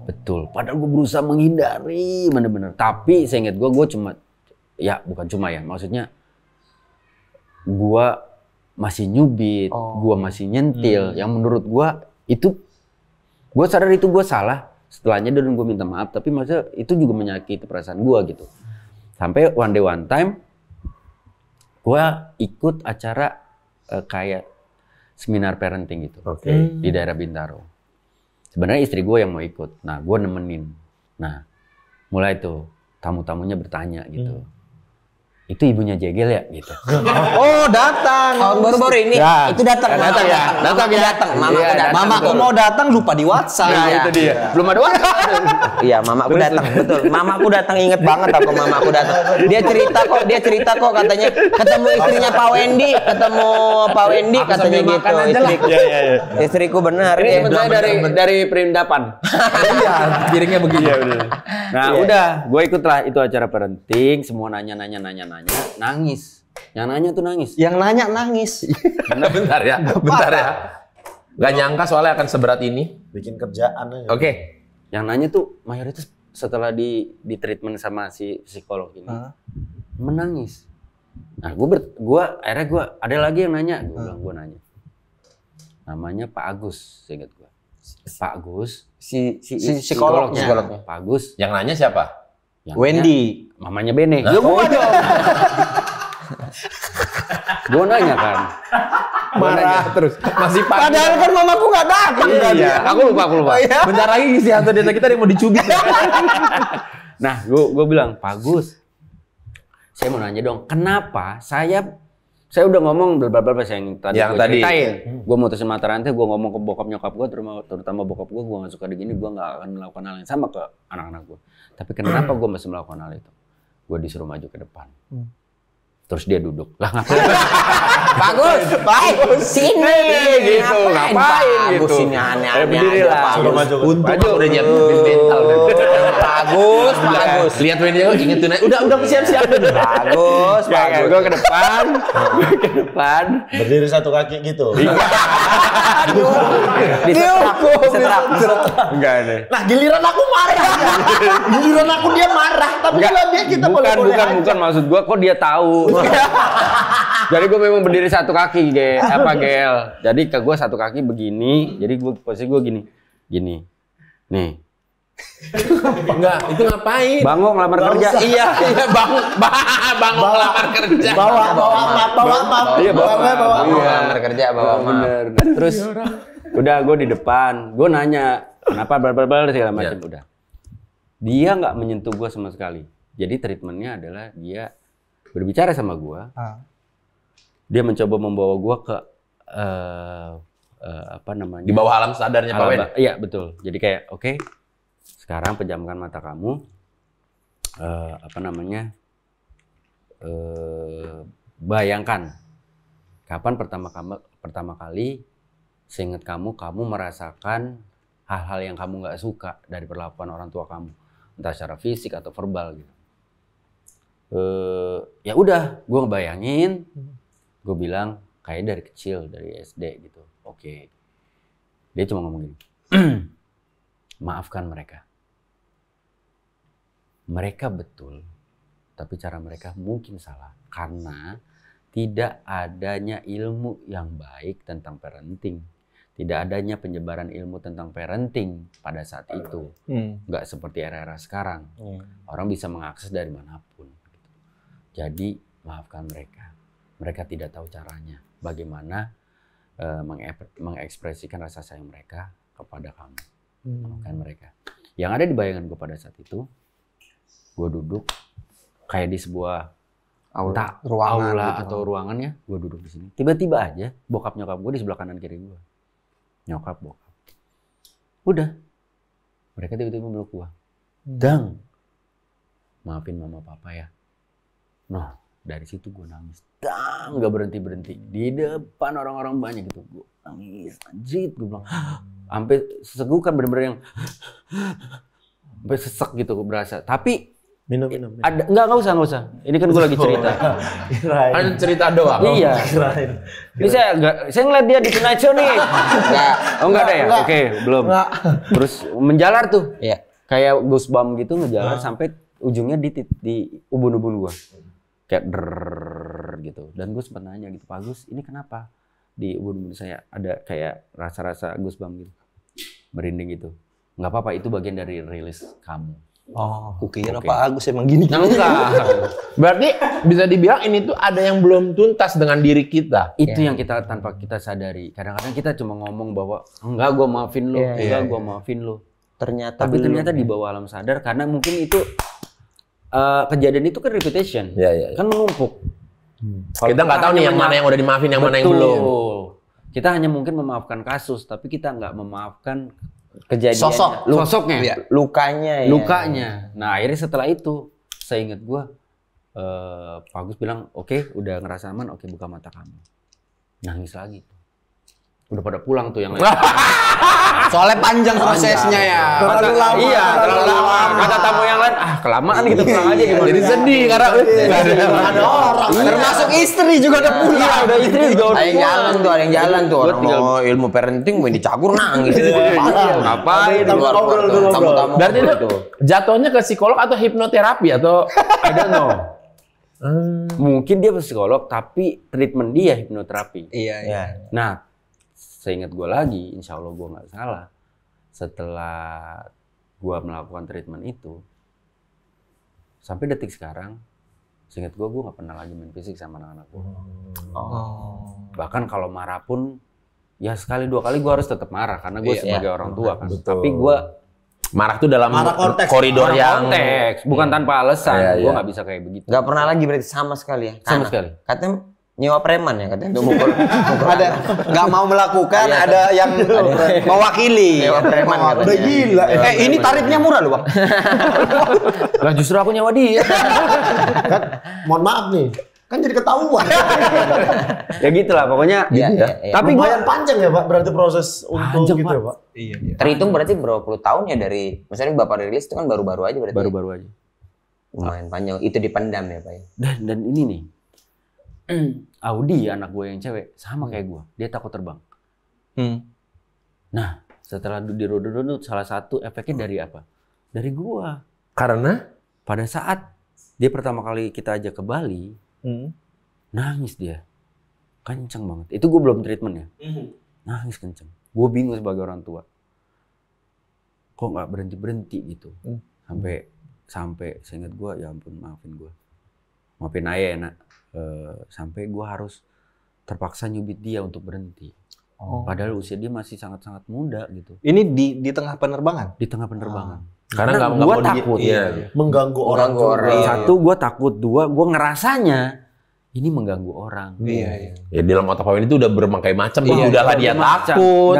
Betul. Padahal gue berusaha menghindari, bener-bener. Tapi seingat gue cuma, ya bukan cuma ya, maksudnya gue masih nyubit, gue masih nyentil. Yang menurut gue itu, gue sadar itu gue salah. Setelahnya dan gue minta maaf, tapi maksudnya itu juga menyakiti perasaan gue gitu. Sampai one day one time, gue ikut acara kayak seminar parenting gitu di daerah Bintaro. Sebenarnya istri gue yang mau ikut, nah gue nemenin. Nah mulai tuh tamu-tamunya bertanya gitu. Itu ibunya Jegel ya gitu. Oh, datang. Tahun baru-baru ini Ya. itu datang. Datang ya. Datang ya. Mamaku Iya, datang. Mamaku mau datang lupa di WhatsApp. Nah, itu dia. Belum ada waktu. Iya, mamaku datang, betul. Mamaku datang, inget banget aku mamaku datang. Dia cerita kok katanya ketemu istrinya Pak Wendy, katanya gitu. Istriku. Istriku benar. Ini ya. teman saya dari Perindapan. Iya, piringnya begini. Nah udah, gue ikutlah itu acara parenting, semua nanya, nangis. Yang nanya tuh nangis. Yang nanya nangis. Bentar ya. Gak nyangka soalnya akan seberat ini. Bikin kerjaan aja. Oke. Yang nanya tuh mayoritas setelah di treatment sama si psikolog ini menangis. Nah akhirnya gue ada lagi yang nanya, gue nanya. Namanya Pak Agus, seingat gue. Pak Agus, Si psikolognya. Pak Agus. Yang nanya siapa? Yang Wendy. nanya, mamanya Bene. Ya gua dong. Gue nanya kan. Marah terus. Masih pagi. Padahal kan mamaku nggak datang. Iya, aku lupa. Bentar lagi si hantu desa kita ada yang mau dicubit. Nah, gue bilang, Pak Gus, saya mau nanya dong, kenapa saya udah ngomong bla yang tadi Yang gue tadi. ceritain. Gue mutusin mata rantai, gue ngomong ke bokap nyokap gue, terutama bokap gue gak suka begini, gue gak akan melakukan hal yang sama ke anak-anak gue. Tapi kenapa gue masih melakukan hal itu? Gue disuruh maju ke depan. Terus dia duduk. Lah ngapain? Bagus, sini gitu, ngapain gitu? Bagus ini aneh-aneh. Berdirilah. Suruh maju. Untung udah nyiapin mental. Bagus. Lihat Wendy inget tuh. Udah siap-siap. Bagus. Gue ke depan. Berdiri satu kaki gitu. Diserap. Enggak deh. Nah, giliran aku marah. Giliran aku dia marah, tapi dia kita boleh-boleh aja. Bukan maksud gue, kok dia tahu. Jadi gue memang berdiri satu kaki, Gel. Jadi ke gue satu kaki begini, jadi posisi gue gini. Nih. Enggak, itu ngapain? Bangong ngelamar kerja. Iya, bangong ngelamar kerja. Bawa map. Iya, bawa Ngelamar kerja, bawa map. Bener. Terus udah gue di depan, gue nanya kenapa bla segala macam udah. Dia nggak menyentuh gue sama sekali. Jadi treatmentnya adalah dia berbicara sama gue. Dia mencoba membawa gue ke apa namanya? Di bawah alam sadarnya Pak Wen. Iya betul. Jadi kayak oke, sekarang pejamkan mata kamu. Bayangkan kapan pertama kali seingat kamu merasakan hal-hal yang kamu nggak suka dari perlakuan orang tua kamu, entah secara fisik atau verbal gitu. Ya udah, gue ngebayangin, gue bilang kayak dari kecil, dari SD gitu. Oke. Dia cuma ngomong gini, maafkan mereka. Mereka betul, tapi cara mereka mungkin salah. Karena tidak adanya ilmu yang baik tentang parenting. Tidak adanya penyebaran ilmu tentang parenting pada saat itu. Nggak seperti era-era sekarang. Orang bisa mengakses dari manapun. Jadi maafkan mereka. Mereka tidak tahu caranya. Bagaimana mengekspresikan rasa sayang mereka kepada kamu. Maafkan mereka. Yang ada di bayangan gue pada saat itu, gue duduk kayak di sebuah aula gitu, atau ruangannya, gue duduk di sini. Tiba-tiba aja bokap nyokap gue di sebelah kanan kiri gue. Nyokap bokap. Udah. Mereka tiba-tiba meluk gue. Dang. Maafin mama papa ya. Nah, dari situ gue nangis. Dang, gak berhenti-berhenti. Di depan orang-orang banyak gitu. Gue nangis, anjir. Gue bilang, sampai sesegukan bener-bener yang sampai sesek gitu gue berasa. Tapi Minum. Ada enggak usah. Ini kan gue lagi cerita. Kan cerita doang. Iya. Ini saya ngeliat dia di Tonight Show nih. Enggak. Oh enggak ada ya? Oke, belum. Terus menjalar tuh. Iya. Kayak goosebump gitu ngejalar sampai ujungnya di ubun-ubun gua. Kayak gitu. Dan gue sempat nanya gitu, Pak Gus, ini kenapa di ubun-ubun saya ada kayak rasa-rasa goosebump gitu. Merinding gitu. Enggak apa-apa, itu bagian dari rilis kamu. Oh, kukira Pak Agus emang gini. Nah, enggak. Berarti bisa dibilang ini tuh ada yang belum tuntas dengan diri kita. Itu yang kita tanpa kita sadari. Kadang-kadang kita cuma ngomong bahwa enggak gua maafin lo, gua maafin lo. Ternyata Ternyata di bawah alam sadar karena mungkin itu kejadian itu kan repetition. Iya. Kan menumpuk. Kita nggak tahu nih yang mana yang udah dimaafin, yang mana yang belum. Kita hanya mungkin memaafkan kasus, tapi kita nggak memaafkan kejadiannya. sosoknya, lukanya. Nah akhirnya setelah itu saya ingat gue Pak Agus bilang oke, udah ngerasa aman, oke buka mata kamu. Nangis lagi. Udah pada pulang tuh yang lain. Soalnya panjang prosesnya ya. Terlalu lama. Iya, terlalu lama. Kata tamu yang lain, kelamaan gitu pulang aja gimana. Jadi sedih karena Ada orang. Termasuk istri juga udah pulang. Iya, udah istri juga Ada yang jalan tuh. Orang tinggal- mau ilmu parenting main dicakur nangis. Ngapain? Tamu-tamu. berarti itu jatuhnya ke psikolog atau hipnoterapi atau I don't know. Mungkin dia psikolog, tapi treatment dia hipnoterapi. Iya. Nah, seingat gue lagi, insya Allah gue nggak salah, setelah gue melakukan treatment itu, sampai detik sekarang, seingat gue nggak pernah lagi main fisik sama anak-anak gue. Bahkan kalau marah pun, ya sekali dua kali gue harus tetap marah, karena gue sebagai orang tua kan. Tapi gue marah tuh dalam konteks. koridor yang konteks, bukan tanpa alasan. Iya, Gue iya. nggak bisa kayak begitu. Gak pernah lagi berarti sama sekali ya? Sama sekali. Katanya nyewa preman ya katanya untuk mukul. Ada nggak mau melakukan, Iya, ada yang mewakili. Nyewa preman katanya. Udah gila. Ini tarifnya murah loh, Bang. Lah justru aku nyawa dia. Kan, mohon maaf nih. Kan jadi ketahuan. Ya gitulah pokoknya. Iya, gitu ya. iya. Tapi gue Lumayan panjang ya Pak, berarti proses untuk Panjang, gitu Pak. ya Pak. Iya. Terhitung berarti berapa puluh tahun ya dari, misalnya Bapak rilis itu kan baru-baru aja berarti. baru-baru aja. Lumayan panjang. Itu dipendam ya Pak ya? Dan ini nih, Audi anak gue yang cewek sama kayak gue, dia takut terbang. Nah setelah dirudut salah satu efeknya dari apa? Dari gue. karena Pada saat dia pertama kali kita ajak ke Bali, nangis dia, kenceng banget. Itu gue belum treatment ya, nangis kenceng. Gue bingung sebagai orang tua, kok nggak berhenti gitu. Sampai seingat gue, ya ampun maafin gue, maafin ayah ya nak. Sampai gue harus terpaksa nyubit dia untuk berhenti. Padahal usia dia masih sangat-sangat muda gitu. Ini di tengah penerbangan. Di tengah penerbangan. Karena nggak gue mau takut. Iya. Mengganggu orang juga. Iya. Satu, gue takut. Dua, gue ngerasanya ini mengganggu orang. Iya. Ya di dalam otak Pawen itu udah berbagai macam. Iya, Udahlah dia macam. takut.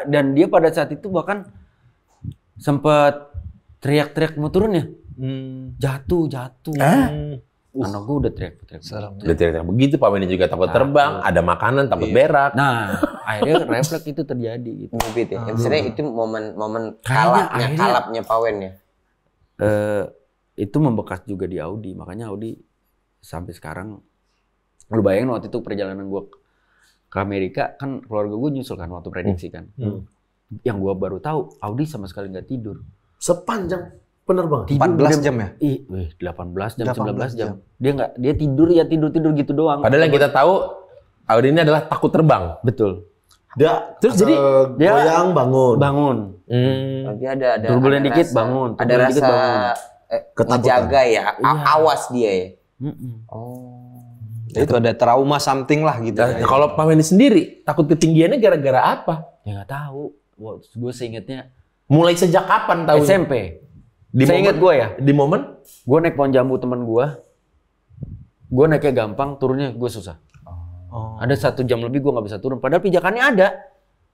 Dan dia pada saat itu bahkan sempet teriak-teriak mau turun ya. Jatuh. Anak gue udah teriak-teriak. Udah teriak begitu, Pak Weni juga takut terbang, ada makanan, takut berak. Nah, akhirnya refleks itu terjadi gitu. Nyubit ya. Maksudnya itu momen Kayaknya kalapnya Pawen ya. Itu membekas juga di Audi, makanya Audi sampai sekarang, lu bayangin waktu itu perjalanan gue ke Amerika kan keluarga gue nyusul kan waktu prediksi kan. Yang gue baru tahu Audi sama sekali nggak tidur. Sepanjang penerbangan. 14 jam ya? 18 jam, 18 19 jam. Dia tidur gitu doang. Padahal yang kita tahu, Audi ini adalah takut terbang. Betul. Terus jadi, dia goyang bangun. Bangun. Nanti ada Turbulen ada dikit rasa- bangun. Ada Turbulen dikit rasa Ketakutan. ngejaga ya. Awas dia ya. Itu ada trauma something lah gitu. Nah, kalau Pak Weni sendiri, takut ketinggiannya gara-gara apa? Ya nggak tahu. Gue seingetnya Mulai sejak kapan tahu? SMP. Di Saya ingat momen- gue ya. Di momen? Gue naik pohon jambu teman gue. Gue naiknya gampang, turunnya gue susah. Ada 1 jam lebih gue nggak bisa turun. Padahal pijakannya ada.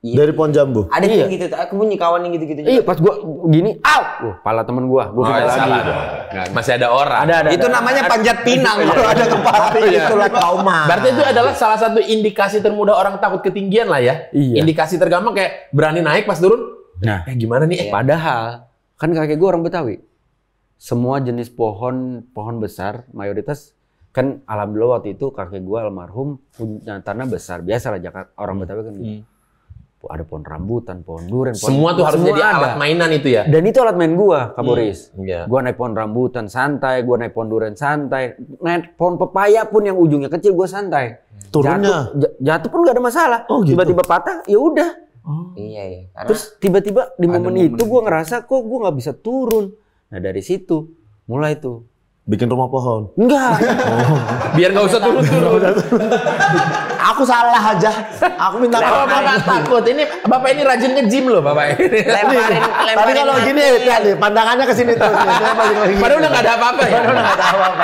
Dari pohon jambu. Ada yang gitu. Aku bunyi kawan yang gitu-gitu. Iya, pas gue gini, pala temen gue pindah lagi. salah dong. Masih ada orang. Ada. Itu namanya panjat pinang kalau ada kepala. Itulah trauma. Berarti itu adalah salah satu indikasi termudah orang takut ketinggian lah ya. Iya. Indikasi tergampang kayak berani naik pas turun. Nah, Gimana nih? padahal kan kakek gue orang Betawi. semua jenis pohon besar, mayoritas kan alhamdulillah waktu itu kakek gua almarhum punya tanah besar. Biasalah Jakarta orang Betawi kan gitu. Ada pohon rambutan, pohon durian, Semua tuh harus jadi alat mainan itu ya. Dan itu alat main gua, Kak Boris. Iya. Gua naik pohon rambutan santai, gua naik pohon durian santai, naik pohon pepaya pun yang ujungnya kecil gua santai. Turunnya? Jatuh pun gak ada masalah. Oh, gitu. Tiba-tiba patah, ya udah. Iya. Karena Terus tiba-tiba di momen itu gua ngerasa kok gua nggak bisa turun. Nah dari situ mulai tuh. Bikin rumah pohon. Enggak. Biar nggak usah turun-turun. Aku salah aja. Aku minta maaf. Bapak takut. Ini Bapak ini rajin nge-gym loh Bapak. lemparin Tapi kalau gini ya, nih, pandangannya ke sini terus. Padahal udah nggak ada apa-apa ya.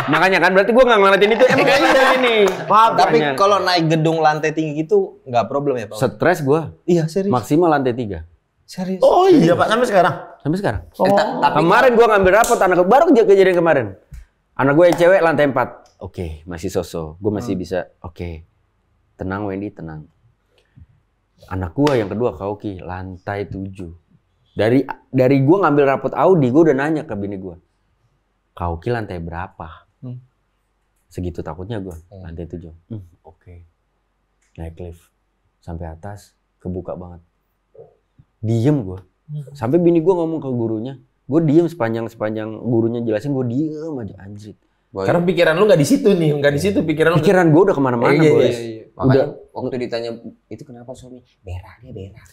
Makanya kan berarti gua nggak ngeliatin itu. Emang ada ini. Maaf, Tapi Makanya. kalau naik gedung lantai tinggi gitu nggak problem ya Pak? Stres gua. Iya serius. Maksimal lantai 3. Serius. Oh iya Pak, sampai sekarang. Sampai sekarang. tapi Kemarin gua ngambil rapot anak baru kejadian kemarin. Anak gue yang cewek lantai 4. Oke, masih sosok. Gue masih bisa. Oke. Tenang Wendy, tenang. Anak gue yang kedua Kauki lantai 7. Dari gue ngambil rapot Audi, gue udah nanya ke bini gue. Kauki lantai berapa? Segitu takutnya gue. Lantai 7. Oke. Naik lift sampai atas, kebuka banget. Diem gue. Sampai bini gue ngomong ke gurunya. Gue diem sepanjang gurunya jelasin, gue diem aja anjir. Karena pikiran lu nggak di situ nih, nggak di situ pikiran lu. Pikiran gue udah kemana-mana, Boris. makanya waktu ditanya itu kenapa suami berak dia berak.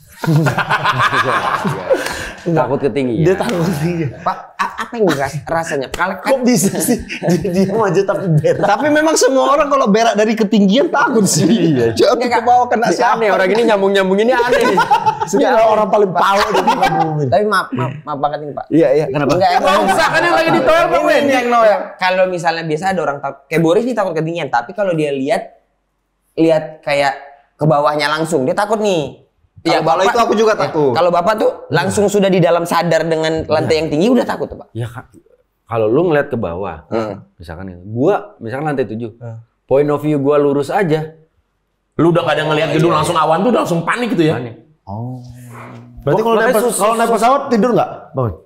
Takut ketinggian. Dia takut tinggi. Pak, apa yang rasanya? Kalau Kok bisa sih? Diam aja tapi berak. Tapi memang semua orang kalau berak dari ketinggian takut sih. Jatuh ke bawah kena siapa? Aneh, orang ini nyambung ini aneh nih. Ini orang paling pau di muka bumi. Tapi maaf banget ini Pak. Iya, kenapa? Enggak, Nggak usah kan yang lagi di toilet Bang Wen. Kalau misalnya biasa ada orang takut, kayak Boris nih takut ketinggian, tapi kalau dia lihat kayak ke bawahnya langsung, dia takut nih. Iya, kalau itu aku juga takut. Kalau Bapak tuh langsung sudah di dalam sadar dengan lantai yang tinggi udah takut tuh, Pak. Ya kalau lu ngeliat ke bawah, misalkan gitu. Gua misalkan lantai 7. Point of view gua lurus aja. Lu udah kadang ngelihat gedung langsung awan tuh udah langsung panik gitu ya. Panik. Berarti kalau naik pesawat tidur nggak, Bang?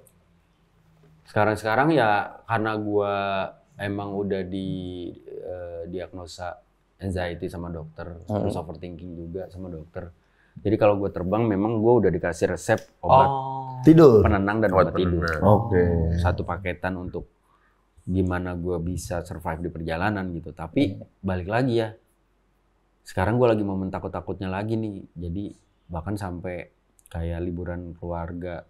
Sekarang ya karena gua emang udah diagnosa anxiety sama dokter, terus overthinking juga sama dokter. Jadi kalau gue terbang memang gue udah dikasih resep obat Tidur. penenang dan obat tidur. Oke. Satu paketan untuk gimana gue bisa survive di perjalanan gitu. Tapi balik lagi ya, sekarang gue lagi momen takut-takutnya lagi nih. Jadi bahkan sampai kayak liburan keluarga,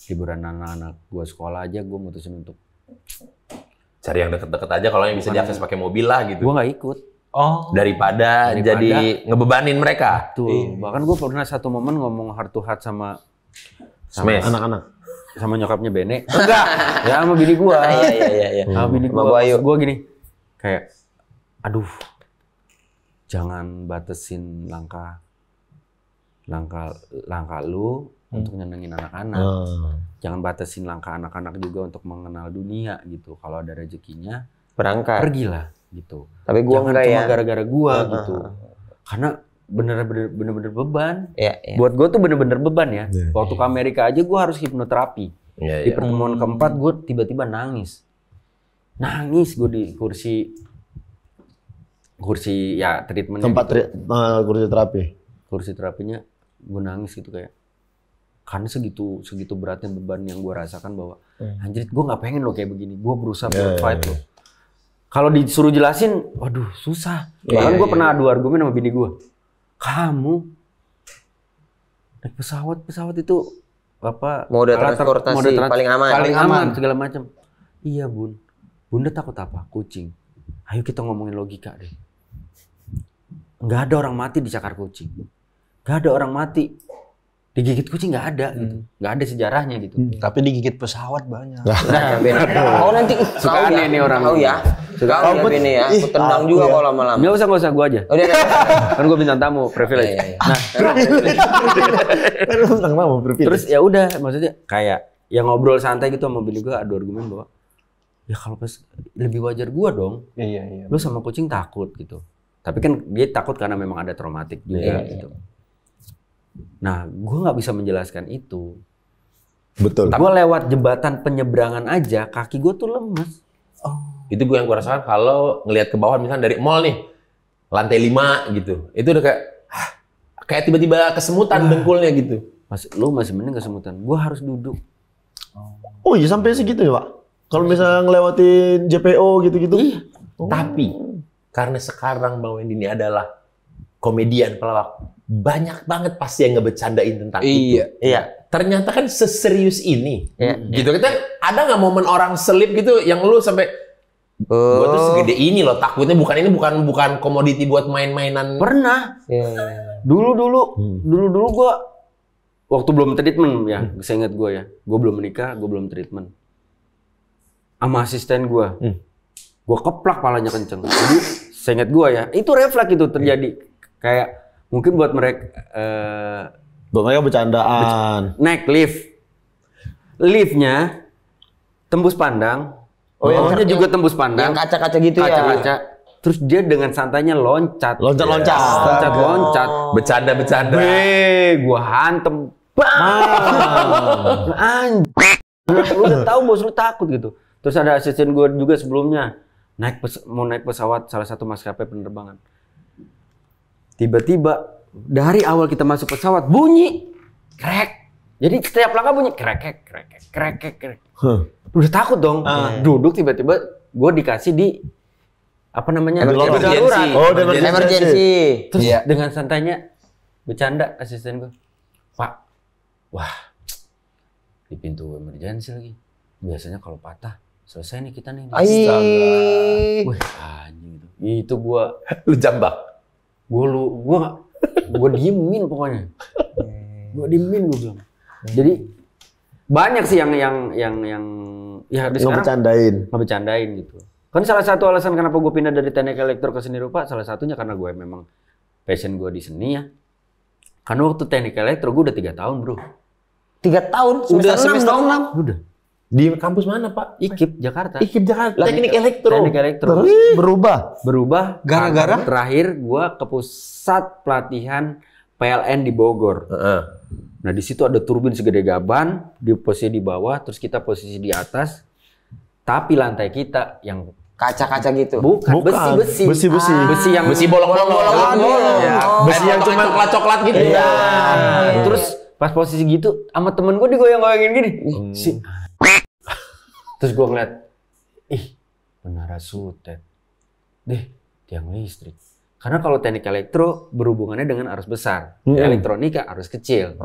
liburan anak-anak gue sekolah aja gue mutusin untuk Cari yang deket-deket aja kalau yang bisa diakses pakai mobil lah gitu. gue nggak ikut. Daripada jadi ngebebanin mereka. Tuh, bahkan gue pernah satu momen ngomong heart to heart sama Smash. Anak-anak. sama nyokapnya Bene. Enggak. Ya sama bini gua. Iya. Sama bini gua. Gua gini. Kayak aduh. Jangan batasin langkah lu untuk nyenengin anak-anak. Jangan batasin langkah anak-anak juga untuk mengenal dunia gitu. Kalau ada rezekinya, Berangkat. pergilah gitu. Tapi gua jangan enggak cuma ya. gara-gara gua gitu. Karena bener-bener beban. Iya. Buat gue tuh bener-bener beban ya. Iya. Waktu ke Amerika aja gue harus hipnoterapi. Di pertemuan keempat gue tiba-tiba nangis. Nangis gue di kursi ya treatmentnya. Tempat gitu. kursi terapi. Kursi terapinya gue nangis gitu kayak. Karena segitu beratnya beban yang gue rasakan bahwa anjir gue nggak pengen lo kayak begini. Gue berusaha buat fight lo. Kalau disuruh jelasin, waduh susah. Bahkan gue pernah adu argumen sama bini gue. Kamu naik pesawat itu apa? Mode transportasi paling aman. Segala macam. Iya bun. Bunda takut apa? Kucing. Ayo kita ngomongin logika deh. Nggak ada orang mati dicakar kucing. Nggak ada orang mati digigit kucing, nggak ada gitu. Nggak ada sejarahnya gitu. Tapi digigit pesawat banyak. Oh nanti Suka aneh nih orang. Tahu ya. Suka ini ya. Aku tendang juga kalau lama-lama. Nggak usah gue aja. Udah. Kan gue bintang tamu, privilege. Nah, terus ya udah, maksudnya kayak yang ngobrol santai gitu sama bini gue, adu argumen bahwa ya kalau pas lebih wajar gue dong. Iya. Lu sama kucing takut gitu. Tapi kan dia takut karena memang ada traumatik juga gitu. Nah, gue nggak bisa menjelaskan itu. Betul. Gue lewat jembatan penyeberangan aja, kaki gue tuh lemes. Itu gue yang gue rasakan kalau ngelihat ke bawah misalnya dari mall nih, lantai 5 gitu. Itu udah kayak tiba-tiba kesemutan dengkulnya gitu. Lu masih mending kesemutan. Gue harus duduk. Oh iya sampai segitu ya Pak? Kalau misalnya ngelewatin JPO gitu-gitu? Iya. Tapi karena sekarang Bang Wendy ini adalah komedian pelawak, banyak banget pasti yang ngebecandain tentang itu. Iya. Ternyata kan seserius ini. Iya. Gitu. Kita ada nggak momen orang selip gitu yang lu sampai gua tuh segede ini loh, takutnya bukan komoditi buat main-mainan. Pernah. Dulu gue waktu belum treatment ya, saya ingat gue ya, gue belum menikah, gue belum treatment. Sama asisten gue, gue keplak palanya kenceng. Jadi saya ingat gue ya, itu refleks itu terjadi. Kayak mungkin buat mereka bercandaan. naik liftnya tembus pandang. Bawahnya juga tembus pandang. Yang kaca-kaca gitu ya. Kaca-kaca. Terus dia dengan santainya loncat. Loncat. Bercanda. Gua hantem. Anjir. Lu udah tahu bos, lu takut gitu. Terus ada asisten gua juga sebelumnya mau naik pesawat salah satu maskapai penerbangan. Tiba-tiba dari awal kita masuk pesawat bunyi krek. Jadi setiap langkah bunyi krek. Udah takut dong. Duduk tiba-tiba gue dikasih di apa namanya? Emergency. Oh, Emergency. Terus dengan santainya bercanda asisten gue. Pak, wah di pintu emergency lagi. Biasanya kalau patah selesai nih kita nih. Wih, anjing itu. Itu gue Lu jambak. Gue diemin pokoknya. Gue bilang. Jadi banyak sih yang ya sekarang ngebecandain gitu. Kan salah satu alasan kenapa gue pindah dari teknik elektro ke seni rupa, salah satunya karena gue memang passion gue di seni ya. Karena waktu teknik elektro gue udah 3 tahun bro. 3 tahun? Semester 6 dong? Udah. Di kampus mana Pak? IKIP Jakarta. IKIP Jakarta. Teknik elektro. Teknik elektro. Berubah. Gara-gara terakhir gue ke pusat pelatihan PLN di Bogor. Nah di situ ada turbin segede gaban, di posisi di bawah, terus kita posisi di atas. Tapi lantai kita yang Kaca-kaca gitu? bukan. Besi yang bolong-bolong. Ya. Besi yang cuma coklat-coklat gitu. Iya. Terus pas posisi gitu sama temen gue digoyang-goyangin gini. Terus gue ngeliat, menara sutet. Tiang listrik. Karena kalau teknik elektro berhubungannya dengan arus besar. Elektronika arus kecil.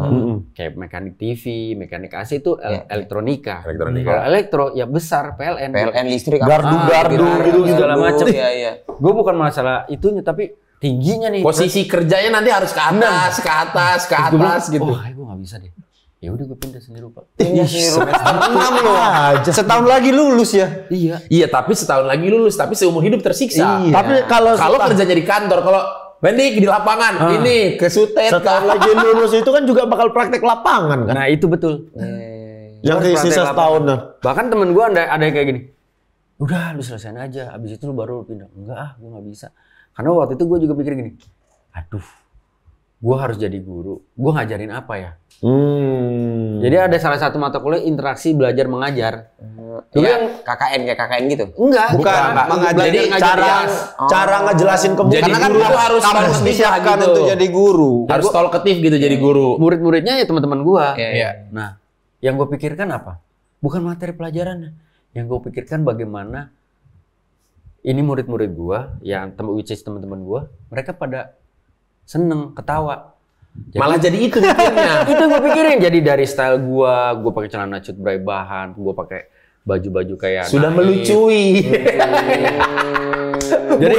Kayak mekanik TV, mekanik AC itu elektronika. Kalau elektro ya besar, PLN listrik. gardu gitu segala macam. Iya. Gue bukan masalah itunya tapi tingginya nih. Posisi kerjanya nanti harus ke atas gitu. Gue nggak bisa deh. Ya udah gue pindah seni rupa. Semester 6 loh. Setahun lagi lulus ya. Iya, tapi setahun lagi lulus, tapi seumur hidup tersiksa. Tapi kalau kerjanya di kantor, kalau Wendy di lapangan, ini ke sutet. setahun lagi lulus itu kan juga bakal praktek lapangan kan. Nah itu betul. Yang di sisa setahun. Bahkan temen gue ada yang kayak gini. Udah lu selesain aja, abis itu lu baru pindah. Enggak gue nggak bisa. Karena waktu itu gue juga pikir gini. Aduh, gue harus jadi guru. Gue ngajarin apa ya? Jadi ada salah satu mata kuliah interaksi belajar mengajar. Dulu yang KKN gitu? Enggak. Mengajar. Jadi Cara ngejelasin ke Jadi Karena kan guru tuh harus disiapkan gitu. untuk jadi guru. Harus talkative gitu jadi guru. Murid-muridnya ya teman-teman gua. Iya. Nah, yang gue pikirkan apa? Bukan materi pelajarannya. Yang gue pikirkan bagaimana ini murid-murid gua, yang which is teman-teman gua, mereka pada seneng, ketawa. Malah jadi itu mikirnya. Itu gue pikirin. Jadi dari style gue pakai celana cut bray bahan, gue pakai baju-baju kayak Sudah Naif. melucui. Jadi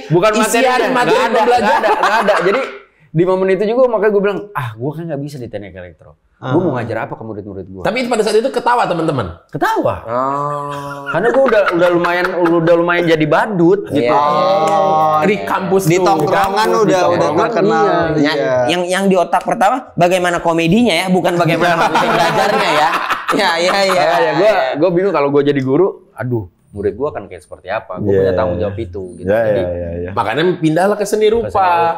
bukan isian materi pembelajaran. nggak ada. Jadi di momen itu juga makanya gue bilang, gue kan nggak bisa di teknik elektro. Gue mau ngajar apa ke murid-murid gue? Tapi pada saat itu ketawa teman-teman. Ketawa. Karena gue udah lumayan jadi badut gitu. Di kampus Di tuh. tongkrongan udah terkenal. Iya. Yang di otak pertama bagaimana komedinya ya, bukan bagaimana materi belajarnya ya. Ya, gue bingung kalau gue jadi guru, aduh, murid gue akan kayak seperti apa? Gue punya tanggung jawab itu. Gitu. Jadi Iya. Makanya pindahlah ke seni rupa.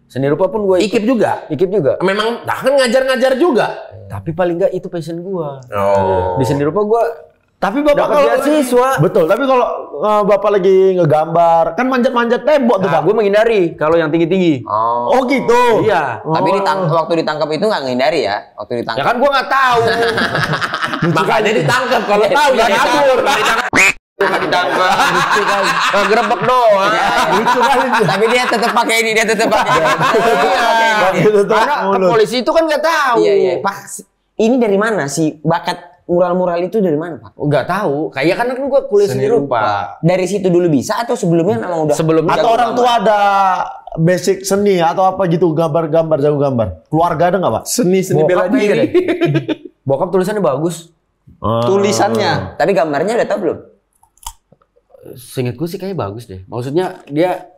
Seni rupa pun gue Ikip juga. Ikip juga. Memang kan ngajar-ngajar juga. Tapi paling nggak itu passion gue. Oh. Di seni rupa gue Tapi Bapak dapat kalau beasiswa. betul, tapi kalau Bapak lagi ngegambar, kan manjat-manjat tembok tuh, Nah, Pak. gue menghindari kalau yang tinggi-tinggi. Oh, gitu. Iya. Tapi waktu ditangkap itu nggak ngehindari ya? Waktu ditangkap. Ya kan gue nggak tahu. Makanya ditangkap. Kalau tahu ya kabur. Ditangkap. Gerebek doang. Lucu kali dia. Tapi dia tetap pakai ini, dia tetap pakai ini. Karena polisi itu kan nggak tahu. Iya, iya. Pak, ini dari mana sih bakat mural-mural itu dari mana, Pak? Nggak tahu. Kayak kan gue kuliah seni rupa. Dari situ dulu bisa atau sebelumnya memang udah? Sebelumnya Atau orang tua ada basic seni atau apa gitu, gambar-gambar, jago gambar. Keluarga ada nggak, Pak? Seni bela diri. Bokap tulisannya bagus. Tulisannya. Tapi gambarnya udah tahu belum? Seingat gue sih kayaknya bagus deh. Maksudnya dia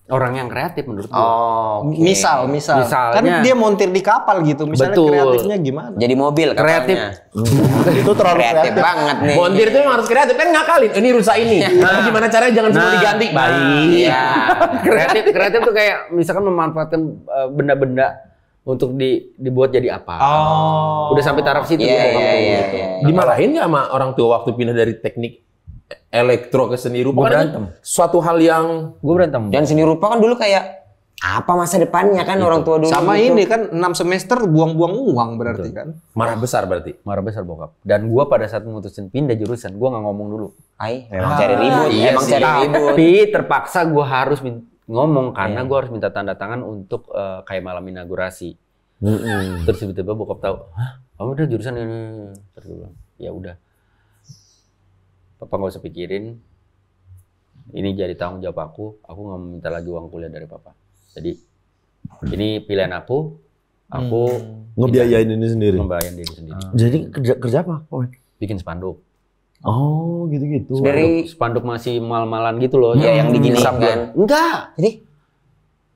orang yang kreatif menurut gue. Oh, oke. Misal. Misalnya. Kan dia montir di kapal gitu. Misalnya Betul. kreatifnya gimana? Jadi mobil Kreatif. kapalnya. Itu terlalu Kreatif kreatif. banget nih. Montir itu emang harus kreatif kan ngakalin. Ini rusak ini. Nah, gimana caranya jangan semua diganti. Baik. Iya. kreatif tuh kayak misalkan memanfaatkan benda-benda untuk dibuat jadi apa. Oh. Udah sampai taraf situ. Iya, dia ngomong iya, gitu. iya. Dimarahin nggak sama orang tua waktu pindah dari teknik elektro ke seni rupa? Gua Kan berantem. suatu hal yang Gue berantem. Dan seni rupa kan dulu kayak apa masa depannya kan orang tua dulu. Sama gitu. ini kan 6 semester buang-buang uang berarti kan. marah besar berarti. Marah besar bokap. Dan gue pada saat memutusin pindah jurusan, gue nggak ngomong dulu. Ai, memang cari ribut. iya Emang sih. cari ribut. Tapi terpaksa gue harus ngomong karena gue harus minta tanda tangan untuk kayak malam inaugurasi. Terus tiba-tiba bokap tahu, hah, kamu udah jurusan ini. Terus gue bilang, ya udah. Papa nggak usah pikirin. Ini jadi tanggung jawab aku nggak mau minta lagi uang kuliah dari papa. Jadi ini pilihan aku Ngebiayain ini sendiri. membayar diri sendiri. Jadi kerja apa? Bikin spanduk. Oh, gitu-gitu. Dari Spanduk masih mal-malan gitu loh. ya yang diginiin Nisab kan. Enggak. Jadi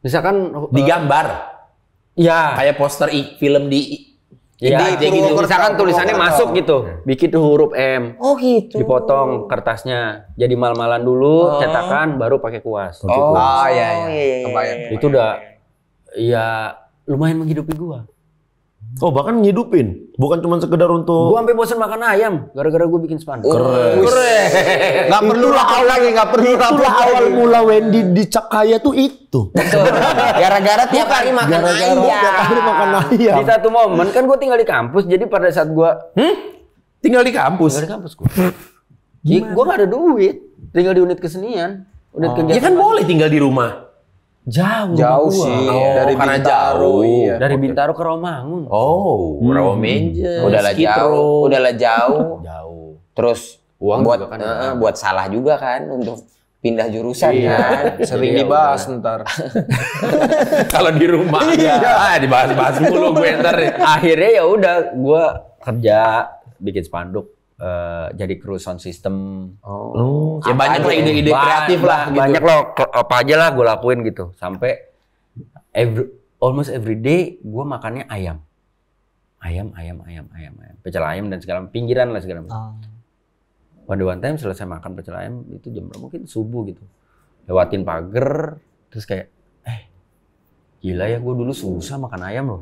Misalkan Digambar. ya Kayak poster film di ya, aja gitu. misalkan tulisannya masuk gitu. Bikin tuh huruf M. oh gitu. Dipotong kertasnya. Jadi mal-malan dulu, cetakan baru pakai kuas. Oh, iya. iya. Kebayang. Itu udah ya lumayan menghidupi gua. Oh, bahkan ngidupin. Bukan cuma sekedar untuk Gua sampai bosan makan ayam gara-gara gua bikin spanduk. keren. Nggak perlu raup lagi, nggak perlu raup Itulah lagi. awal mula Wendy dicap kaya tuh itu. Gara-gara tiap hari makan Gara-gara ayam. tiap hari makan ayam. Di satu momen kan gua tinggal di kampus, jadi pada saat gua Tinggal di kampus. tinggal di kampus gua. Gua nggak ada duit, tinggal di unit kesenian. Unit kegiatan. Ya kan boleh tinggal di rumah. Jauh Jauh gua. sih. Oh, Dari karena Bintaro. jauh. Iya. Dari Bintaro ke Rawamangun. Oh, Rawamangun. Udahlah jauh, udahlah jauh. Jauh. Terus Uang buat juga kan. buat salah juga kan untuk pindah jurusan Iya. kan. Sering Iya, dibahas ntar. Kalau di rumah. Dibahas-bahas mulu gue ntar. Akhirnya ya udah gua kerja bikin spanduk jadi kru sound system. Oh. Ya banyak lah ide-ide kreatif lah gitu. Banyak loh apa aja lah gue lakuin gitu. Sampai almost every day gue makannya ayam. Ayam. Pecel ayam dan segala pinggiran lah segala macam. One time selesai makan pecel ayam itu jam berapa? Mungkin subuh gitu. Lewatin pagar terus kayak gila ya gue dulu susah makan ayam loh.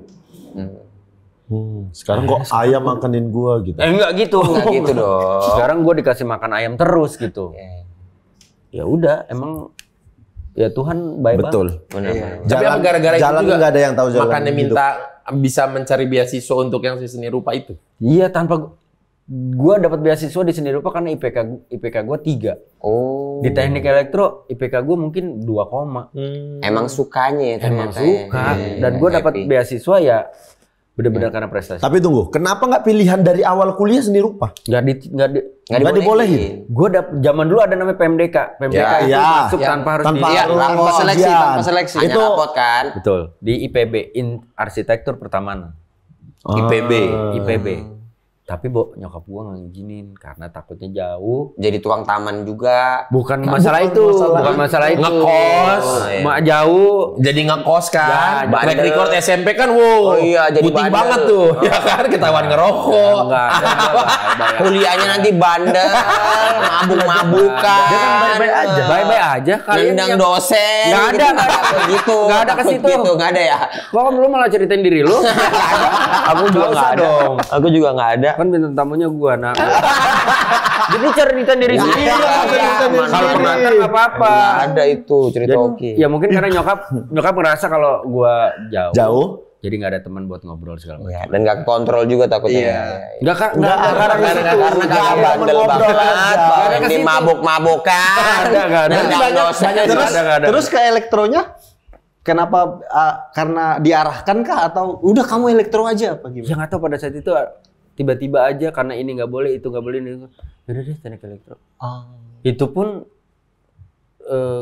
Sekarang kok ayam makanin gua gitu. Enggak gitu. Enggak gitu dong. Sekarang gue dikasih makan ayam terus gitu. Ya udah, emang ya Tuhan baik banget. Benar. Tapi apa gara-gara itu jalan juga nggak ada yang tahu jalan makannya hidup. minta bisa mencari beasiswa untuk yang seni rupa itu. Iya, tanpa gue dapat beasiswa di seni rupa karena IPK gue 3. Oh. Di teknik elektro IPK gue mungkin 2, Emang sukanya ya emang ternyata. ya. suka. Dan gue dapat Happy. beasiswa ya benar-benar karena prestasi. Tapi tunggu, kenapa nggak pilihan dari awal kuliah seni rupa? Nggak dibolehin. Gue zaman dulu ada namanya PMDK. PMDK itu Ya, masuk tanpa harus tanpa di. harus tanpa seleksi, ujian. tanpa seleksi. Hanya Itu rapot kan. Betul. Di IPB, Arsitektur Pertamanan. IPB. IPB. Tapi nyokap gua nggak ngizinin karena takutnya jauh. Jadi tukang taman juga. Bukan masalah itu. Ngekos, Jauh. jadi ngekos kan. Ya, Track bandel. record SMP kan, wow. Oh iya, jadi putih bandel. banget tuh. Ya kan, ketahuan ngerokok. Enggak. Kuliahnya nanti bandel, mabuk-mabukan. Dia kan baik-baik aja. Baik-baik aja. Nendang dosen. Nggak ada, gitu, nggak ada. gitu. Nggak ada ke Takut situ. Gitu, nggak ada ya. Kok lu malah ceritain diri lu? Aku juga nggak ada. Aku juga nggak ada. Kan bintang tamunya gua nah. Jadi cerita diri sendiri. Kalau penonton nggak apa-apa. Nggak ada itu cerita oke. Ya mungkin karena nyokap ngerasa kalau gua jauh. Jauh? Jadi nggak ada teman buat ngobrol segala macam. Ya, dan nggak kontrol juga takutnya. Iya. Nggak Karena kagak bandel banget, di mabuk-mabukan. Nggak ada. Nendang dosen. Terus ke elektronya kenapa karena diarahkan kah atau udah kamu elektro aja apa Ya gimana? nggak tahu pada saat itu tiba-tiba aja karena ini nggak boleh itu nggak boleh ini. Yaudah deh teknik elektro. Itu pun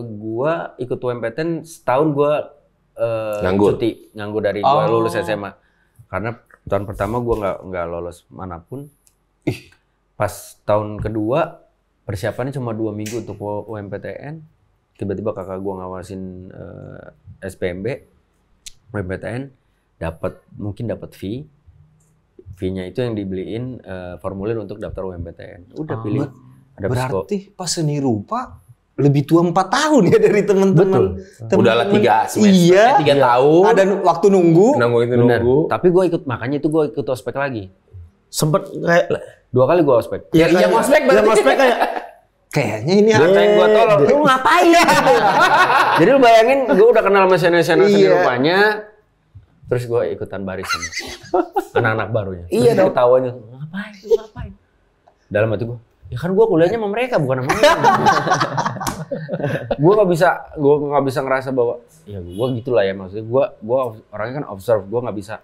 gua ikut UMPTN setahun gua Nganggur. cuti nganggur dari gua lulus SMA karena tahun pertama gua nggak lolos manapun. Pas tahun kedua persiapannya cuma 2 minggu untuk UMPTN. Tiba-tiba kakak gua ngawasin SPMB UMPTN mungkin dapat fee-nya itu yang dibeliin formulir untuk daftar UMPTN. Udah pilih. Ada Berarti pas seni rupa lebih tua 4 tahun ya dari teman-teman. Udahlah 3 semester. Iya. 3 tahun. Ada waktu nunggu. Bener. Tapi gue makanya itu gue ikut ospek lagi. Sempet kayak 2 kali gue ospek. ya yang ospek kayak Kayaknya ini Ngatain gue tolong, lu ngapain? Jadi lu bayangin gue udah kenal sama senior-senior seni rupanya, terus gue ikutan barisan. Anak-anak barunya. Iya dong. Ketawanya, ngapain? Dalam hati gue, ya kan gue kuliahnya sama mereka bukan sama mereka. Gue nggak bisa ngerasa bahwa, ya gue gitulah ya maksudnya. Gue orangnya kan observe, gue nggak bisa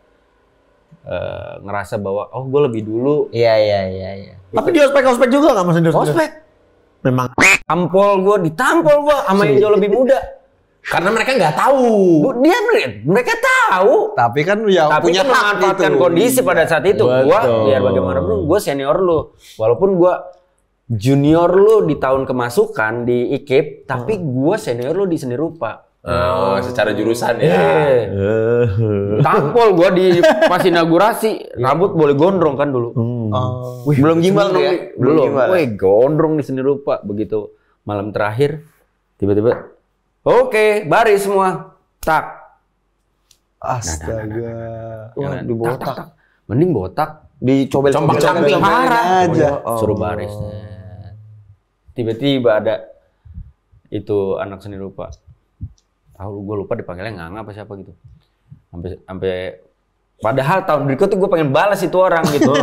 ngerasa bahwa oh gue lebih dulu. Iya. tapi di ospek juga nggak masih di Ospek. Memang Ditampol gue sama yang jauh lebih muda. karena mereka nggak tahu. Mereka tahu. Tapi kan ya Tapi punya itu hak memanfaatkan itu. kondisi pada saat itu. Betul. Gua biar bagaimanapun gua senior lu. Walaupun gua junior lu di tahun kemasukan di IKIP, tapi gua senior lu di seni rupa. Oh, secara jurusan ya. Tampol gua di pas inaugurasi, rambut boleh gondrong kan dulu. Wih, Belum gimbal tuh ya? Belum. gimbal. Wih, gondrong di seni rupa. Begitu malam terakhir tiba-tiba oke, baris semua. Tak. Astaga. Wah, botak. Mending botak. Dicobel-cobel parah aja. Suruh baris. Tiba-tiba ada itu anak seni rupa. Tahu gue lupa dipanggilnya Nganga apa siapa gitu. Sampai padahal tahun berikutnya gue pengen balas itu orang gitu.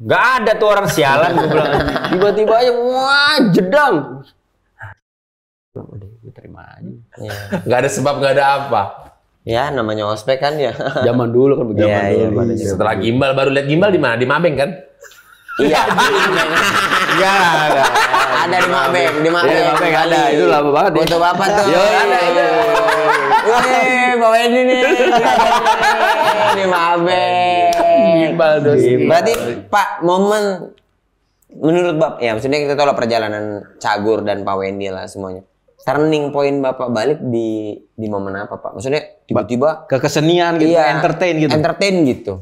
Gak ada tuh orang sialan gue bilang. Tiba-tiba aja wah jedang. Udah gue terima aja. Nggak ada sebab, nggak ada apa. Ya namanya ospek kan ya. Zaman dulu kan begitu. Iya, Setelah gimbal, baru lihat gimbal di mana? Di Mabeng kan? Iya. Enggak. Ada di Mabeng, di Mabeng. ada. Itu lama banget ya. Foto bapak tuh. Yo, Ada itu. Wih, bawain ini nih. Di Mabeng. Gimbal dos. Berarti Pak, momen menurut Bapak, ya maksudnya kita tahu lah perjalanan Cagur dan Pak Wendy lah semuanya. Turning point Bapak balik di momen apa Pak? Maksudnya tiba-tiba Ke kesenian gitu, entertain gitu. Entertain gitu.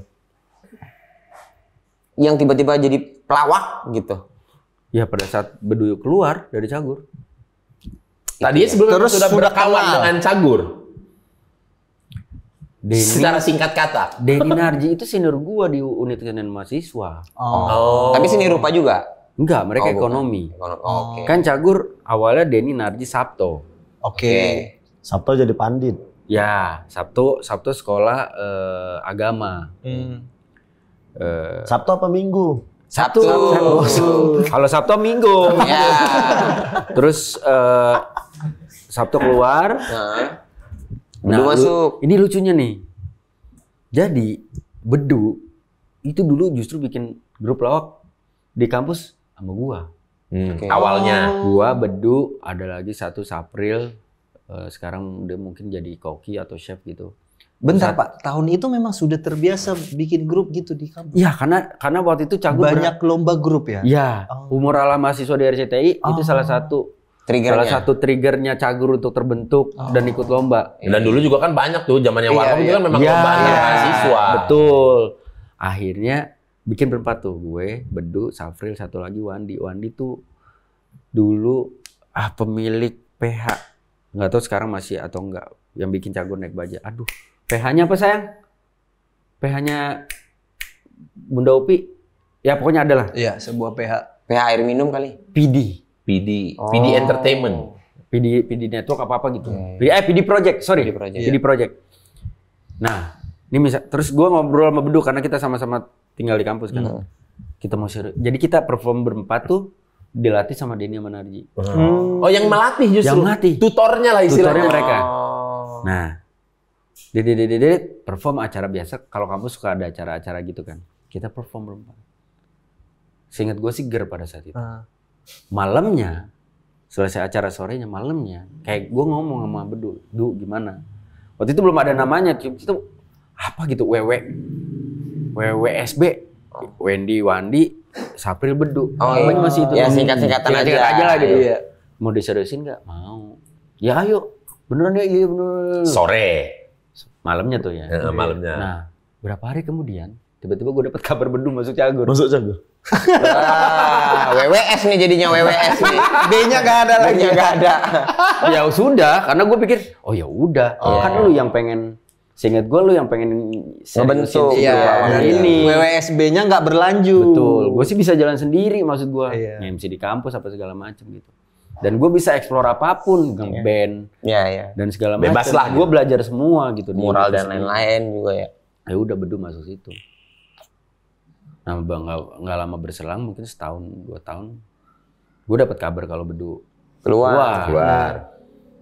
Yang tiba-tiba jadi pelawak gitu. Ya pada saat Bedu keluar dari Cagur. Tadinya sebelumnya Terus sudah sudah berkawan kenal. dengan Cagur. Denny Secara singkat kata. Narji itu senior gua di unit kesenian mahasiswa. Oh. Tapi seni rupa juga. Enggak, mereka Oh, bukan. ekonomi. Oke. Kan Cagur awalnya Denny Narji Sabto. Oke. Sabtu jadi pandit. Ya, Sabtu sekolah agama. Sabtu apa Minggu? Sabtu. Kalau Sabtu Minggu. Ya. Terus Sabtu keluar. Bedu masuk. Ini lucunya nih. Jadi Bedu itu dulu justru bikin grup lawak di kampus sama gua. Oke. Awalnya. Gua, Bedu, ada lagi satu Sapril. Sekarang dia mungkin jadi koki atau chef gitu. Bentar Pak, tahun itu memang sudah terbiasa bikin grup gitu di kampus? Iya, karena waktu itu Cagur Banyak lomba grup ya? Iya, umur ala mahasiswa di RCTI itu salah satu triggernya Cagur untuk terbentuk dan ikut lomba. Dan dulu juga kan banyak tuh zamannya Warkop itu kan memang Iya, lomba mahasiswa. Betul. Akhirnya bikin berempat tuh, gue, Bedu, Safril, satu lagi Wandi. Wandi tuh dulu pemilik PH. Nggak tahu sekarang masih atau enggak, yang bikin Cagur naik baja. Aduh, PH-nya apa sayang? PH-nya Bunda Upi? Ya pokoknya adalah. Iya, sebuah PH. PH air minum kali. PD Entertainment. PD Network apa gitu. PD Project, sorry. PD Project. Nah, ini misal, terus gue ngobrol sama Bedu karena kita sama-sama tinggal di kampus kan. Kita mau serius. Jadi kita perform berempat tuh dilatih sama Denny sama Narji. Oh, yang melatih justru. Yang melatih. Tutornya lah istilahnya. Tutornya mereka. Nah, Dede perform acara biasa. Kalau kamu suka ada acara-acara gitu kan, kita perform berempat. Seingat gue sih ger pada saat itu. Malamnya, selesai acara sorenya, malamnya, kayak gue ngomong sama Bedu, Du gimana? Waktu itu belum ada namanya, itu apa gitu, WWSB, Wendy, Wandi, Sapril, Bedu. Namanya masih itu. Ya singkat-singkatan aja lah gitu. Iya. Mau diseriusin nggak? Mau. Ya ayo, beneran ya, iya bener. Sore. Malamnya tuh ya. Malamnya. Nah, berapa hari kemudian tiba-tiba gue dapat kabar Bedu masuk Cagur. WWS nih jadinya WWS nih. B-nya nggak ada lagi. B-nya nggak ada. Ya sudah, karena gue pikir, oh ya udah, kan lu yang pengen, seingat gue lu yang pengen ngebentuk ini. WWSB-nya nggak berlanjut. Betul, gue sih bisa jalan sendiri maksud gue, MC di kampus apa segala macam gitu. Dan gue bisa explore apapun, band, dan segala macam. Bebas lah. Gue belajar semua gitu. Mural dan lain-lain juga ya. Ya udah Bedu masuk situ. Nah, nggak lama berselang, mungkin setahun, 2 tahun, gue dapat kabar kalau Bedu keluar.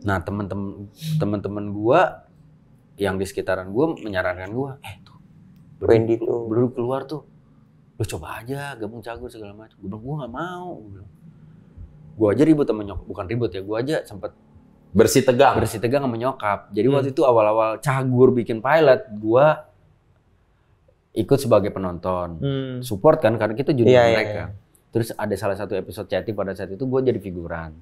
Nah, teman-teman gue yang di sekitaran gue menyarankan gue, tuh, Wendy tuh, Bedu keluar tuh, lu coba aja gabung Cagur segala macam. Gue bilang gue nggak mau. Gue aja ribut sama nyokap, bukan ribut ya, gue aja sempat bersih tegang sama nyokap. Jadi waktu itu awal-awal Cagur bikin pilot, gue ikut sebagai penonton, support kan karena kita junior mereka. Terus ada salah satu episode chatting pada saat itu gue jadi figuran,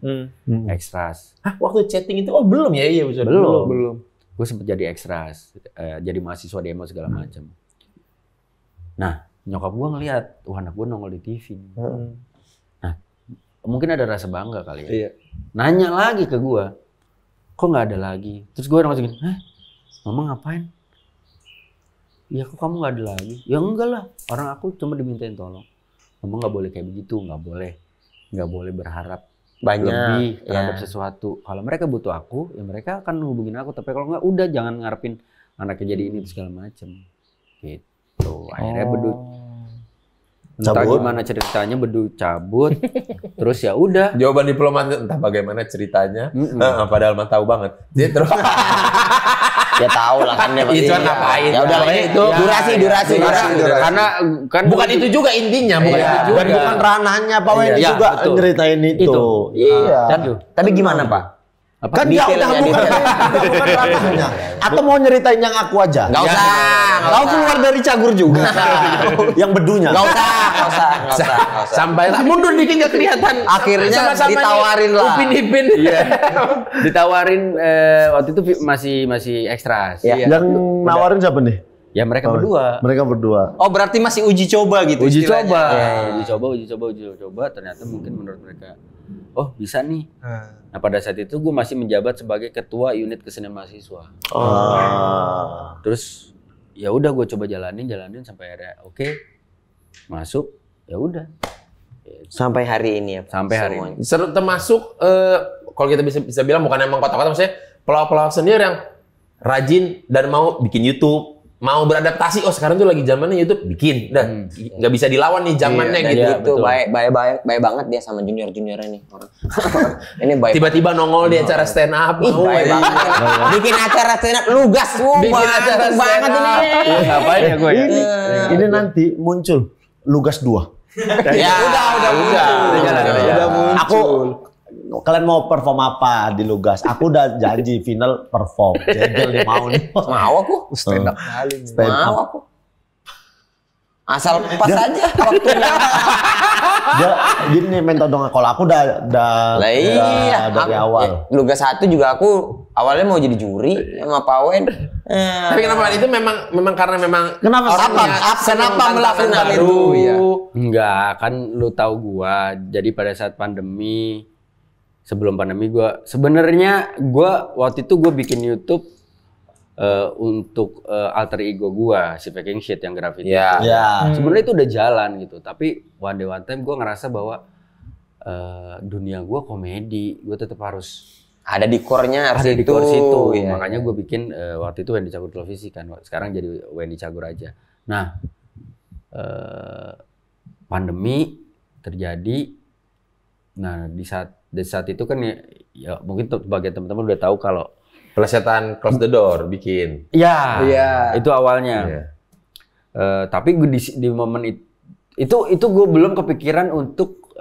extras. Waktu chatting itu belum ya? Iya belum. Gue sempet jadi extras, jadi mahasiswa demo segala macam. Nah nyokap gue ngelihat, wah anak gue nongol di TV. Nah mungkin ada rasa bangga kali ya. Nanya lagi ke gue, kok nggak ada lagi? Terus gue langsung gini, mama ngapain? Ya kok kamu nggak ada lagi? Ya enggak lah, orang aku cuma dimintain tolong. Mama nggak boleh kayak begitu, nggak boleh berharap banyak lebih terhadap sesuatu. Kalau mereka butuh aku, ya mereka akan hubungin aku. Tapi kalau nggak, udah jangan ngarepin anaknya jadi ini segala macem. Gitu. Akhirnya Bedu entah gimana ceritanya, Bedu cabut. Terus ya udah. Jawaban diplomat entah bagaimana ceritanya. Padahal mah tahu banget. Dia terus. Ya tahu lah kan dia. Itu ngapain? Ya udah itu durasi. Karena kan bukan itu juga intinya, bukan itu juga. Dan bukan ranahnya Pak Wendy juga nyeritain itu. Iya. Tapi gimana Pak? Kan dia udah bukan ranahnya. Atau mau nyeritain yang aku aja? Nggak usah. Kau keluar dari Cagur juga. Yang Bedunya. Nggak usah. Sampai mundur dikit nggak kelihatan. Akhirnya ditawarin lah. Upin-ipin. Ditawarin waktu itu masih ekstras. Yang nawarin siapa nih? Ya mereka berdua. Mereka berdua. Oh berarti masih uji coba gitu Uji istilahnya. coba. Ternyata mungkin menurut mereka, oh bisa nih. Nah pada saat itu gue masih menjabat sebagai ketua unit kesenian mahasiswa. Terus ya udah gue coba jalanin sampai akhirnya oke, masuk. Ya udah. Sampai hari ini ya. Sampai hari ini. Termasuk kalau kita bisa bilang bukan emang kota-kota, maksudnya pelawak-pelawak senior yang rajin dan mau bikin YouTube, mau beradaptasi. Oh sekarang tuh lagi zamannya YouTube, bikin. Dan nggak bisa dilawan nih zamannya gitu. Itu baik banget dia sama junior-juniornya nih orang. Ini baik. Tiba-tiba nongol di acara stand up. Baik banget. Bikin acara stand up lugas. Bikin acara banget ini. Ngapain ya gue? Ini nanti muncul Lugas 2. Ya udah muncul. Udah muncul. Aku kalian mau perform apa di Lugas? Aku udah janji final perform. Jegel nih mau nih. Mau aku. Stand up kali. Mau aku. Asal pas aja waktunya. Dia gini metodenya kalau aku udah Lah iya, dari awal. Lugas 1 juga aku awalnya mau jadi juri sama Pak Wen. Tapi kenapa itu memang karena memang Kenapa melakukan itu? Ya. Enggak, kan lu tahu gua. Jadi pada saat pandemi, sebelum pandemi sebenarnya gua waktu itu gua bikin YouTube untuk alter ego gua, si Faking Shit yang graffiti. Ya. Sebenarnya itu udah jalan gitu, tapi one day one time gua ngerasa bahwa dunia gua komedi, gua tetap harus Ada di core-nya ada di core situ. Ya. Makanya gue bikin waktu itu Wendy Cagur Televisi kan. Sekarang jadi Wendy Cagur aja. Nah, pandemi terjadi. Nah, di saat itu kan ya mungkin sebagian teman-teman udah tahu kalau Pelesetan Close the Door bikin. ya, Iya. itu awalnya. Iya. Tapi di momen itu gue belum kepikiran untuk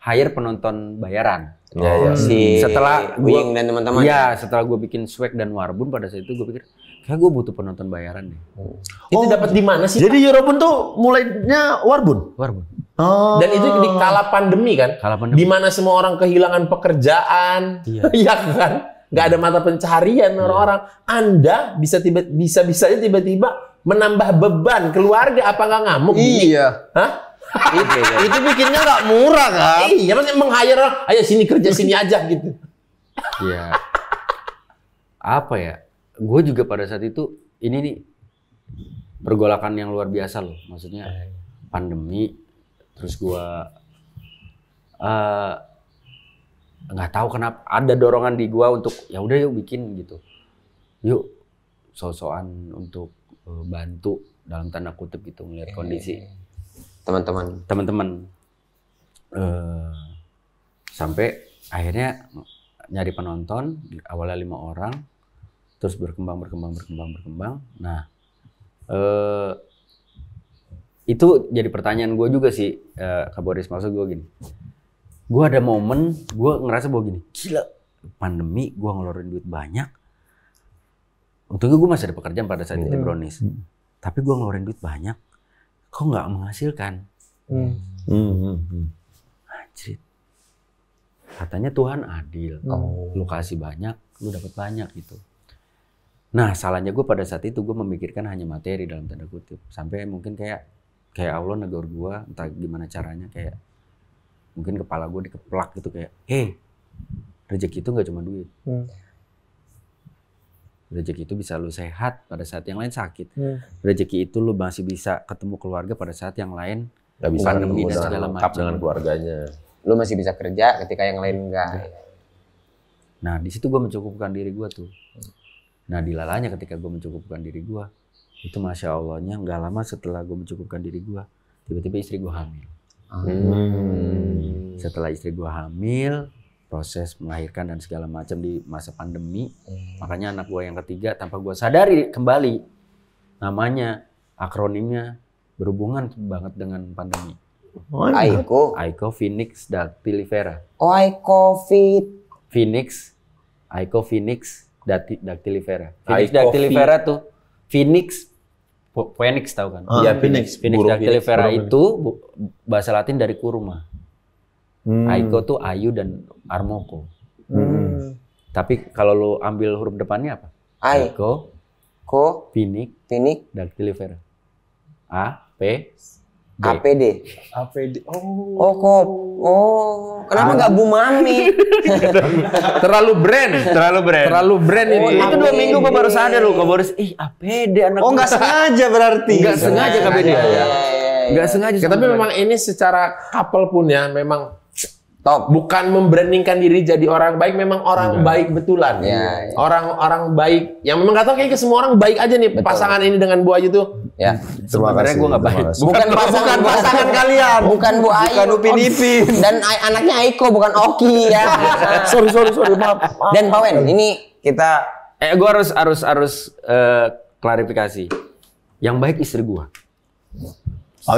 hire penonton bayaran. Ya. Setelah Wing dan teman-teman. Iya, setelah gue bikin Swag dan Warbun pada saat itu gue pikir kayak gue butuh penonton bayaran deh. Itu dapat di mana sih? Jadi Eurobun tuh mulainya Warbun. Warbun. Oh. Dan itu di kala pandemi kan? Kala pandemi. Di mana semua orang kehilangan pekerjaan. Iya. Iya kan? Gak ada mata pencarian orang-orang. Anda bisa-bisanya tiba-tiba menambah beban keluarga, apa nggak ngamuk? Iya. Hah? Itu bikinnya nggak murah kan? Iya, maksudnya meng-hire orang, ayo sini kerja sini aja gitu. Iya. Apa ya? Gue juga pada saat itu ini nih pergolakan yang luar biasa loh. Maksudnya pandemi, terus gue nggak tahu kenapa ada dorongan di gue untuk ya udah yuk bikin gitu. Yuk so-soan untuk bantu dalam tanda kutip gitu melihat kondisi teman-teman. Sampai akhirnya nyari penonton, awalnya 5 orang, terus berkembang. Nah, itu jadi pertanyaan gue juga sih, Kak Boris, maksud gue gini. Gue ada momen, gue ngerasa bahwa gini, gila, pandemi gue ngeluarin duit banyak. Untungnya gue masih ada pekerjaan pada saat itu, Brownies. Tapi gue ngeluarin duit banyak, kok nggak menghasilkan? Anjir. Katanya Tuhan adil. Lu kasih banyak, lu dapat banyak gitu. Nah, salahnya gue pada saat itu gue memikirkan hanya materi dalam tanda kutip. Sampai mungkin kayak Allah negor gue, entah gimana caranya, kayak mungkin kepala gue dikeplak gitu kayak, rezeki itu nggak cuma duit. Rezeki itu bisa lu sehat pada saat yang lain sakit. Rezeki itu lu masih bisa ketemu keluarga pada saat yang lain Gak bisa pandemi dan segala lengkap macam. dengan keluarganya. Lu masih bisa kerja ketika yang lain enggak. Nah, di situ gue mencukupkan diri gue tuh. Nah, dilalanya ketika gue mencukupkan diri gue, itu Masya Allahnya nggak lama setelah gue mencukupkan diri gue, tiba-tiba istri gue hamil. Setelah istri gue hamil, proses melahirkan dan segala macam di masa pandemi, makanya anak gue yang ketiga tanpa gue sadari kembali, namanya, akronimnya berhubungan banget dengan pandemi. Aiko Phoenix Dactylifera. Phoenix Dactylifera. Phoenix Dactylifera tuh Phoenix tahu kan? Iya, Phoenix. Phoenix Dactylifera itu bahasa Latin dari kurma. Aiko tuh ayu dan armoko. Tapi kalau lu ambil huruf depannya apa? Aiko, Phoenix Dactylifera. APD. Kenapa nggak Bu Mami? Terlalu brand itu. Itu 2 minggu gue baru sadar lu, Kak Boris. APD anak. Oh, nggak sengaja berarti. Nggak sengaja KBD. Nggak sengaja. Tapi memang ini secara couple pun ya memang Top. bukan membrandingkan diri jadi orang baik, memang orang baik betulan. Ya. Orang baik yang memang nggak tahu kayaknya semua orang baik aja nih. Pasangan ini dengan Bu Ayu tuh. Ya. Sebenarnya gue nggak baik. Bukan pasangan kalian. Bukan Bu Ayu. Bukan Upin Ipin. Dan anaknya Aiko bukan Oki ya. Sorry, maaf. Dan Pak Wen, ini kita Gue harus klarifikasi. Yang baik istri gue.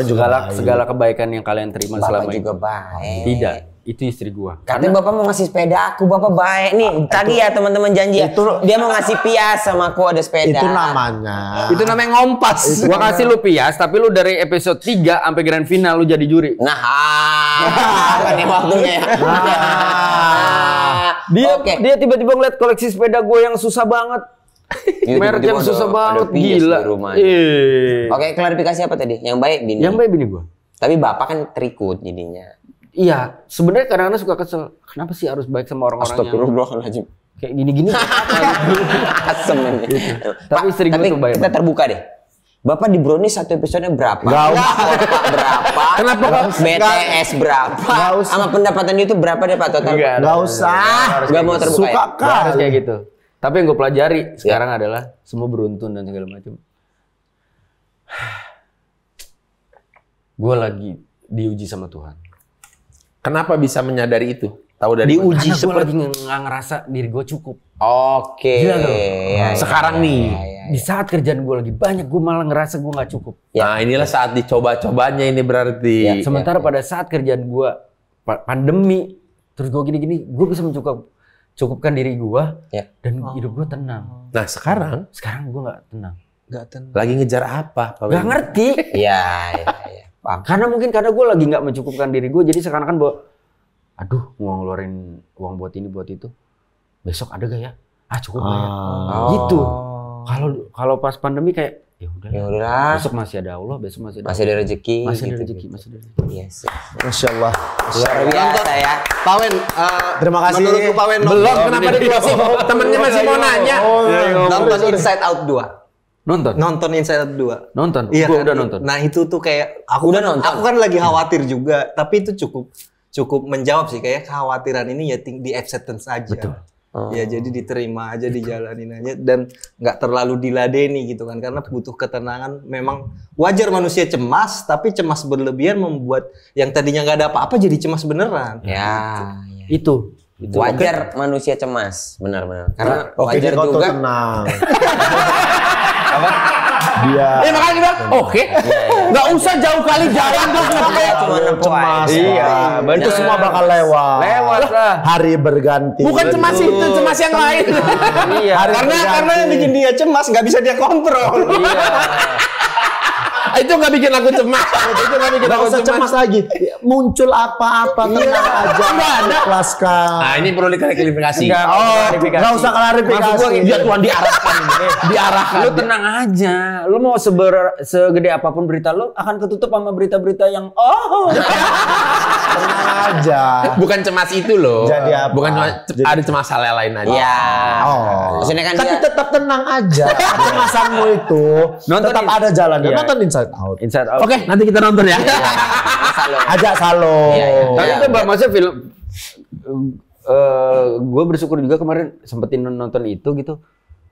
Juga Segala kebaikan yang kalian terima Bapak selama juga ini. baik. Tidak. itu istri gua. Katanya Bapak mau ngasih sepeda aku, Bapak baik nih. Tadi ya teman-teman janji ya. Dia mau ngasih pias sama aku ada sepeda. Itu namanya. Itu namanya ngompas. Gua kasih lu pias, tapi lu dari episode 3 sampai grand final lu jadi juri. Nah, ini waktunya ya. Dia tiba-tiba ngeliat koleksi sepeda gue yang susah banget. Merek yang susah banget, gila. Oke, klarifikasi apa tadi? Yang baik bini. Yang baik bini gue. Tapi Bapak kan terikut jadinya. Iya, sebenarnya kadang-kadang suka kesel. Kenapa sih harus baik sama orang-orang yang Astagfirullahaladzim. kayak gini-gini? Asem ini. Tapi istri gue tuh baik. Kita terbuka deh. Bapak di Brownies satu episodenya berapa? Nggak usah. Berapa? Kenapa kok? BTS berapa? Nggak usah. Sama pendapatan YouTube berapa deh Pak total? Nggak usah. Nggak mau terbuka Suka ya? Nggak harus kali. kayak gitu. Tapi yang gue pelajari sekarang adalah semua beruntun dan segala macam. Gue lagi diuji sama Tuhan. Kenapa bisa menyadari itu? Tahu dari mana? Diuji seperti nggak ngerasa diri gue cukup. Oke. Gila dong. Ya, Sekarang nih. Di saat kerjaan gue lagi banyak, gue malah ngerasa gue nggak cukup. Nah, inilah saat dicoba-cobanya ini berarti. Sementara pada saat kerjaan gue pandemi, terus gue gini-gini, gue bisa cukupkan diri gue dan hidup gue tenang. Nah, sekarang Gue nggak tenang. lagi ngejar apa? Pak Gak Wendy? ngerti. Iya. Paham. Karena gue lagi nggak mencukupkan diri gue, jadi seakan-akan bahwa, aduh, mau ngeluarin uang buat ini buat itu, besok ada gak ya? Cukup gak ya? Gitu. Kalau pas pandemi kayak ya udahlah. Besok masih ada Allah, besok masih ada. Masih ada rezeki. Masih ada gitu, rezeki, gitu. masih ada rezeki. Yes. Masya Allah. Luar biasa ya. Pak Wen, Terima kasih. menurutku Pak Wen Belum, kenapa dikasih? Temennya masih mau nanya. nonton Inside Out 2. Nonton Inside Out 2. Nonton. Iya Gua kan? udah nonton. Nah itu tuh kayak aku Udah kan, nonton? aku kan lagi khawatir juga, tapi itu cukup menjawab sih kayak kekhawatiran ini ya di acceptance aja. Betul. Ya jadi diterima aja, dijalanin aja dan nggak terlalu diladeni gitu kan, karena butuh ketenangan. Memang wajar manusia cemas, tapi cemas berlebihan membuat yang tadinya nggak ada apa-apa jadi cemas beneran. Ya. Itu. Wajar manusia cemas, benar-benar. Karena Oke, wajar kau tuh juga. tenang. Dia Makanya dia bilang, oke. Nggak usah jauh kali jalan tuh. Saya cuma cemas. Iya, Pak. Itu semua bakal lewat. Lewat lah. Hari berganti. Bukan cemas itu, cemas yang lain. Iya. Karena yang bikin dia cemas nggak bisa dia kontrol. Itu nggak bikin aku cemas. Itu nggak bikin Nggak aku usah cemas lagi. Muncul apa-apa tenang aja. Ikhlaskan. Nah, ini perlu diklarifikasi. Nggak usah klarifikasi. Ya Tuhan diarahkan. Diarahkan. Lu tenang aja. Lu mau segede apapun berita lu akan ketutup sama berita-berita yang Tenang aja. Bukan cemas itu loh. Jadi apa? Bukan cuma ada cemas hal lain aja. Iya. Oh. Maksudnya kan Tapi dia tetap tenang aja. Kecemasanmu itu tetap ada jalannya. Iya. Nonton Inside Out. Inside Out. Oke, nanti kita nonton ya. Ajak Salo. Iya, iya. Tapi itu maksudnya film gue bersyukur juga kemarin sempetin nonton itu gitu.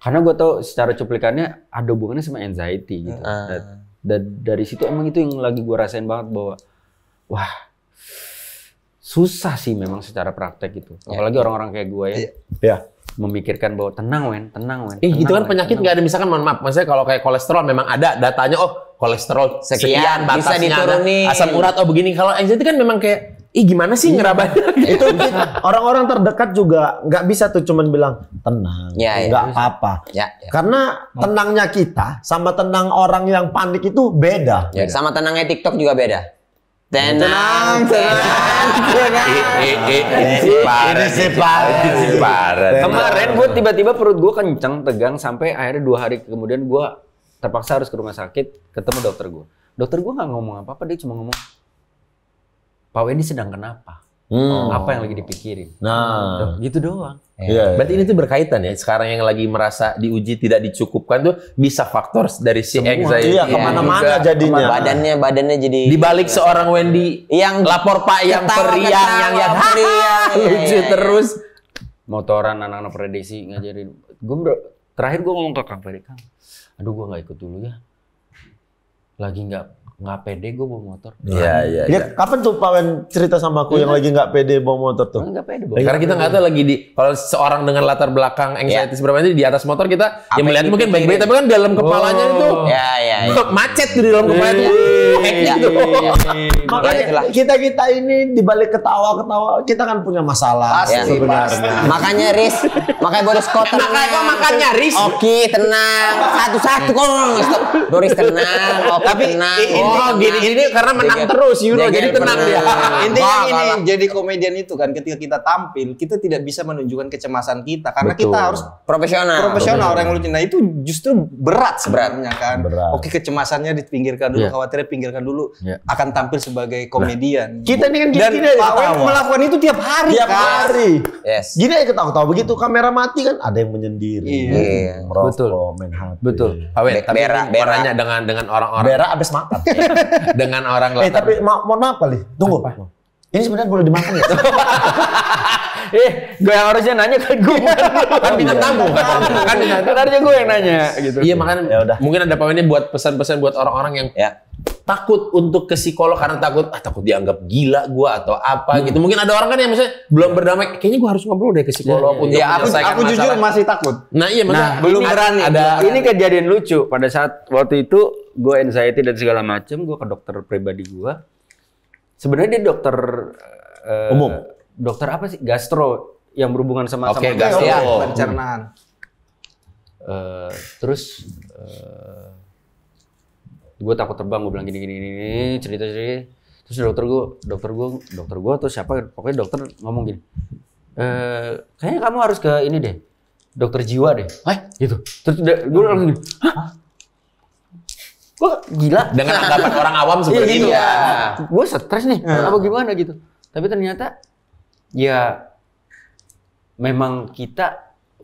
Karena gue tau secara cuplikannya ada hubungannya sama anxiety gitu. Dan dari situ emang itu yang lagi gue rasain banget bahwa wah susah sih memang secara praktek gitu. Apalagi orang-orang kayak gue ya. Ya. Memikirkan bahwa tenang Wen. Itu kan penyakit nggak ada, misalkan mohon maaf, maksudnya kalau kayak kolesterol memang ada datanya, kolesterol sekian, bisa batasnya diturunin. ada, asam urat begini. Kalau anxiety kan memang kayak, gimana sih ngerabainnya? Itu orang-orang terdekat juga nggak bisa tuh cuman bilang tenang, Ya, ya. nggak apa-apa. Ya, ya. Karena tenangnya kita sama tenang orang yang panik itu beda. Ya, sama tenangnya TikTok juga beda. Tenang. Ini sih parah. Kemarin gue tiba-tiba perut gue kenceng, tegang sampai akhirnya 2 hari kemudian gue terpaksa harus ke rumah sakit ketemu dokter gue. Dokter gue nggak ngomong apa-apa, dia cuma ngomong, Pak Wendy sedang kenapa? Apa yang lagi dipikirin? Nah, Gitu doang. iya. Berarti ini tuh berkaitan ya. Sekarang yang lagi merasa diuji tidak dicukupkan tuh bisa faktor dari si anxiety. Iya, kemana-mana juga. jadinya. Badannya jadi Di balik seorang Wendy yang lapor Pak yang periang yang lucu terus. Motoran anak-anak prediksi ngajarin. Terakhir gue ngomong ke Kang Ferry, Kang, aduh gue nggak ikut dulu ya. Lagi nggak pede gue bawa motor. Iya. Ya, kapan tuh Pak Wen cerita sama aku yang lagi nggak pede bawa motor tuh? Nggak pede bawa. Karena kita nggak tahu lagi kalau seorang dengan latar belakang anxiety seperti itu di atas motor kita yang melihat mungkin baik-baik tapi kan dalam kepalanya itu ya. macet tuh di dalam kepala itu. Ya. Makanya kita ini dibalik ketawa-ketawa kita kan punya masalah Ya. sebenarnya. Makanya Riz, makanya Boris kok tenang. Makanya Riz. Oke, tenang. Satu-satu kok. Boris tenang. Oke, tenang. Oh, gini-gini karena menang terus Euro, jadi tenang dia. Intinya ini jadi komedian itu kan ketika kita tampil kita tidak bisa menunjukkan kecemasan kita karena kita harus profesional orang yang lucu. Nah itu justru berat sebenarnya kan. Berat. Oke kecemasannya dipinggirkan dulu, khawatirnya pinggirkan dulu. Akan tampil sebagai komedian. Kita ini kan dan gini aja Pak Wen ketawa. melakukan itu tiap hari. Tiap kan? hari. Yes. Gini aja ketawa-ketawa begitu kamera mati kan ada yang menyendiri. Iya. Merokok, main HP. Betul. Awen, tapi Berak, mau nanya dengan orang-orang Berak abis makan. dengan orang lain. Tapi mohon maaf kali. Tunggu. Ini sebenarnya boleh dimakan ya? Gue yang harusnya nanya kan gue. Kan bintang tamu kan bintang tamu. Harusnya gue yang nanya gitu. Iya makanya Ya udah. mungkin ada Pak Wen ini buat pesan-pesan buat orang-orang yang Ya. takut untuk ke psikolog karena takut dianggap gila gua atau apa gitu. Mungkin ada orang kan yang misalnya belum berdamai, kayaknya gua harus ngobrol deh ke psikolog untuk Ya menyelesaikan aku jujur masalah. masih takut. Nah iya maksudnya belum ini berani. Ada Ini kejadian lucu pada saat waktu itu gue anxiety dan segala macem, gue ke dokter pribadi gue. Sebenarnya dia dokter Umum? Dokter apa sih? Gastro yang berhubungan sama Oke, sama gastro. Ya, Oh. pencernaan. Terus gue takut terbang, gue bilang gini cerita. Terus dokter gue tuh siapa? Pokoknya dokter ngomong gini, kayaknya kamu harus ke ini deh, dokter jiwa deh. Gitu. Terus gue langsung gini, hah? Gue gila. dengan anggapan orang awam seperti itu. Iya. Gue stres nih, apa gimana gitu. Tapi ternyata ya memang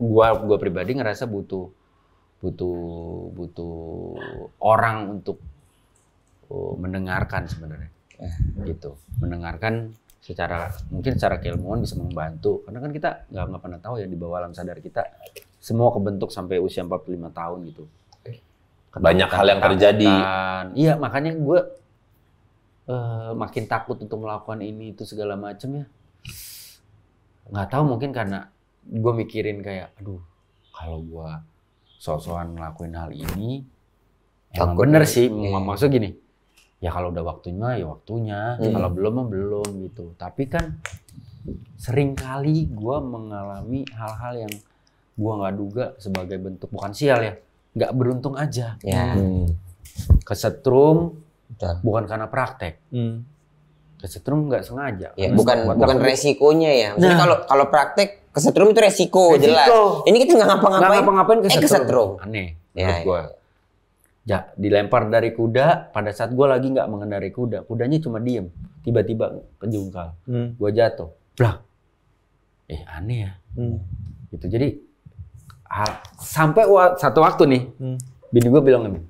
gua pribadi ngerasa butuh orang untuk mendengarkan sebenarnya. Gitu. Mendengarkan mungkin secara keilmuan bisa membantu karena kan kita nggak pernah tahu ya di bawah alam sadar kita semua kebentuk sampai usia 45 tahun gitu. Banyak hal yang terjadi. Iya, makanya gue makin takut untuk melakukan ini itu segala macam ya. Nggak tahu mungkin karena gue mikirin kayak, aduh, kalau gue sok-sokan ngelakuin hal ini, emang bener sih. Maksud gini, ya kalau udah waktunya ya waktunya, kalau belum mah belum gitu. Tapi kan sering kali gue mengalami hal-hal yang gue nggak duga sebagai bentuk bukan sial ya. Nggak beruntung aja. Ya. Kesetrum Betul. bukan karena praktek. Kesetrum nggak sengaja. Ya, Karena bukan resikonya ya. Maksudnya kalau praktek kesetrum itu resiko, jelas. Ini kita nggak nggak ngapa-ngapain kesetrum. kesetrum. Aneh. Ya, Menurut gua. Ya, dilempar dari kuda pada saat gua lagi nggak mengendarai kuda. Kudanya cuma diem. Tiba-tiba kejungkal. Gua jatuh. Blah. Aneh ya. Gitu. Jadi sampai satu waktu nih, bini gue bilang gini,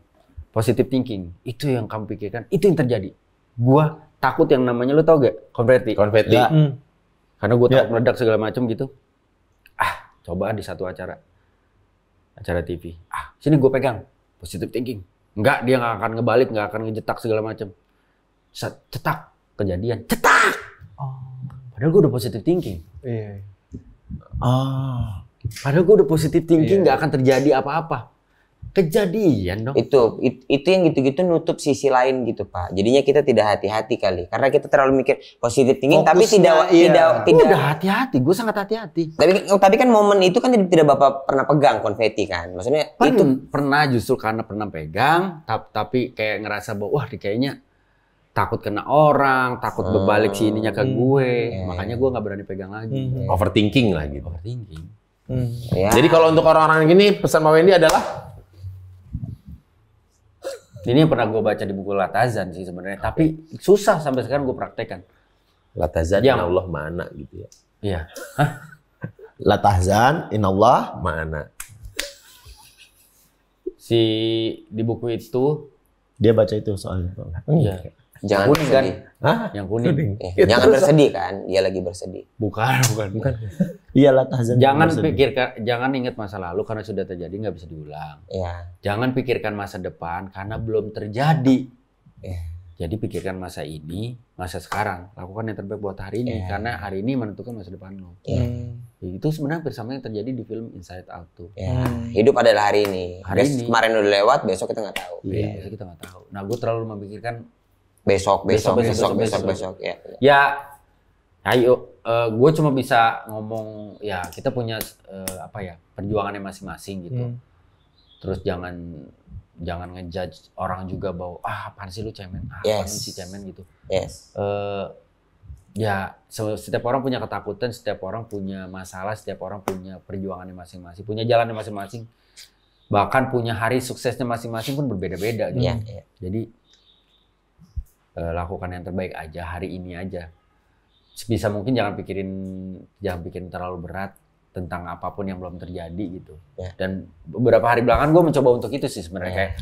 positive thinking, itu yang kamu pikirkan, itu yang terjadi. Gue takut yang namanya, lu tau gak? Konfeti. Ya. Karena gue takut meledak segala macam gitu. Coba di satu acara TV. Sini gue pegang, positive thinking. Enggak, dia nggak akan ngebalik, nggak akan ngejetak segala macam. Cetak, kejadian, cetak. Padahal gue udah positive thinking. Iya. Padahal gue udah positive thinking, nggak akan terjadi apa-apa. Kejadian dong. Itu yang gitu-gitu nutup sisi lain gitu Pak. Jadinya kita tidak hati-hati kali. Karena kita terlalu mikir positive thinking, tapi tidak. Udah hati-hati, gue sangat hati-hati. Tapi kan momen itu kan tidak Bapak pernah pegang konfeti kan. Maksudnya itu Pernah justru karena pernah pegang, tapi kayak ngerasa bahwa wah kayaknya takut kena orang, takut berbalik sininya ke gue. Makanya gue nggak berani pegang lagi. Overthinking lah gitu. Overthinking. ya. Jadi kalau untuk orang-orang gini pesan Pak Wendy adalah Ini yang pernah gue baca di buku Latazan sih sebenarnya, tapi susah sampai sekarang gue praktekkan. Latazan Yang- Allah mana gitu ya. Iya. La tahzan, inallah. Mana. Di buku itu, Dia baca itu soalnya. iya. Jangan Kuning kan? bersedih. Yang kuning. Jangan bersedih kan. Dia lagi bersedih. Bukan. Iya, la tahzan. Jangan ingat masa lalu karena sudah terjadi nggak bisa diulang. Ya. Jangan pikirkan masa depan karena belum terjadi. Ya. Jadi pikirkan masa ini, masa sekarang. Lakukan yang terbaik buat hari ini karena hari ini menentukan masa depan lo. Ya. Itu sebenarnya bersama yang terjadi di film Inside Out tuh. Ya. Hidup adalah hari ini. Hari ini. Kemarin udah lewat, besok kita nggak tahu. Iya, biasa kita nggak tahu. Nah, gue terlalu memikirkan besok ya. Ya, ayo, gue cuma bisa ngomong ya kita punya perjuangannya masing-masing gitu. Terus jangan ngejudge orang juga bahwa apaan sih lu cemen, apaan sih cemen gitu. Yes. Ya setiap orang punya ketakutan, setiap orang punya masalah, setiap orang punya perjuangannya masing-masing, punya jalannya masing-masing. Bahkan punya hari suksesnya masing-masing pun berbeda-beda gitu. Yeah. Jadi lakukan yang terbaik aja hari ini aja. Sebisa mungkin jangan pikirin terlalu berat tentang apapun yang belum terjadi gitu. Yeah. Dan beberapa hari belakangan gue mencoba untuk itu sih sebenarnya kayak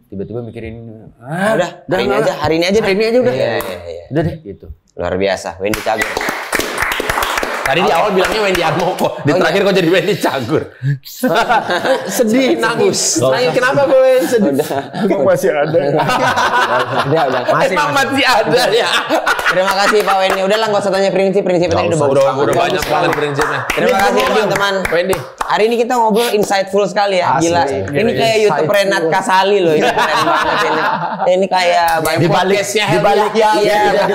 tiba-tiba mikirin hari ini aja udah. Iya. Udah deh gitu. Luar biasa, Wendy Cagur. Tadi di awal bilangnya Wendy Armoko, di terakhir kok jadi Wendy Cagur. Sedih, nangis. Nangis kenapa gue sedih? Emang masih ada. Udah. Masih ada ya. Terima kasih Pak Wendy. Udah lah nggak usah tanya prinsip tadi udah bagus. Udah banyak banget prinsipnya. Terima kasih teman-teman. Wendy. Hari ini kita ngobrol insightful sekali ya. Asli. Gila. Ini kayak YouTube Renat Kasali loh. Ini keren banget ini. Ini kayak di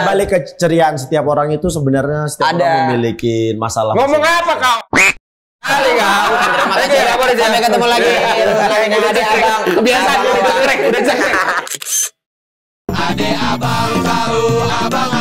balik keceriaan setiap orang itu sebenarnya setiap orang memiliki masalah. Ngomong apa kau? Kali kau. Terima kasih. Sampai ketemu lagi. Kebiasaan udah cekrek. Ade abang tahu abang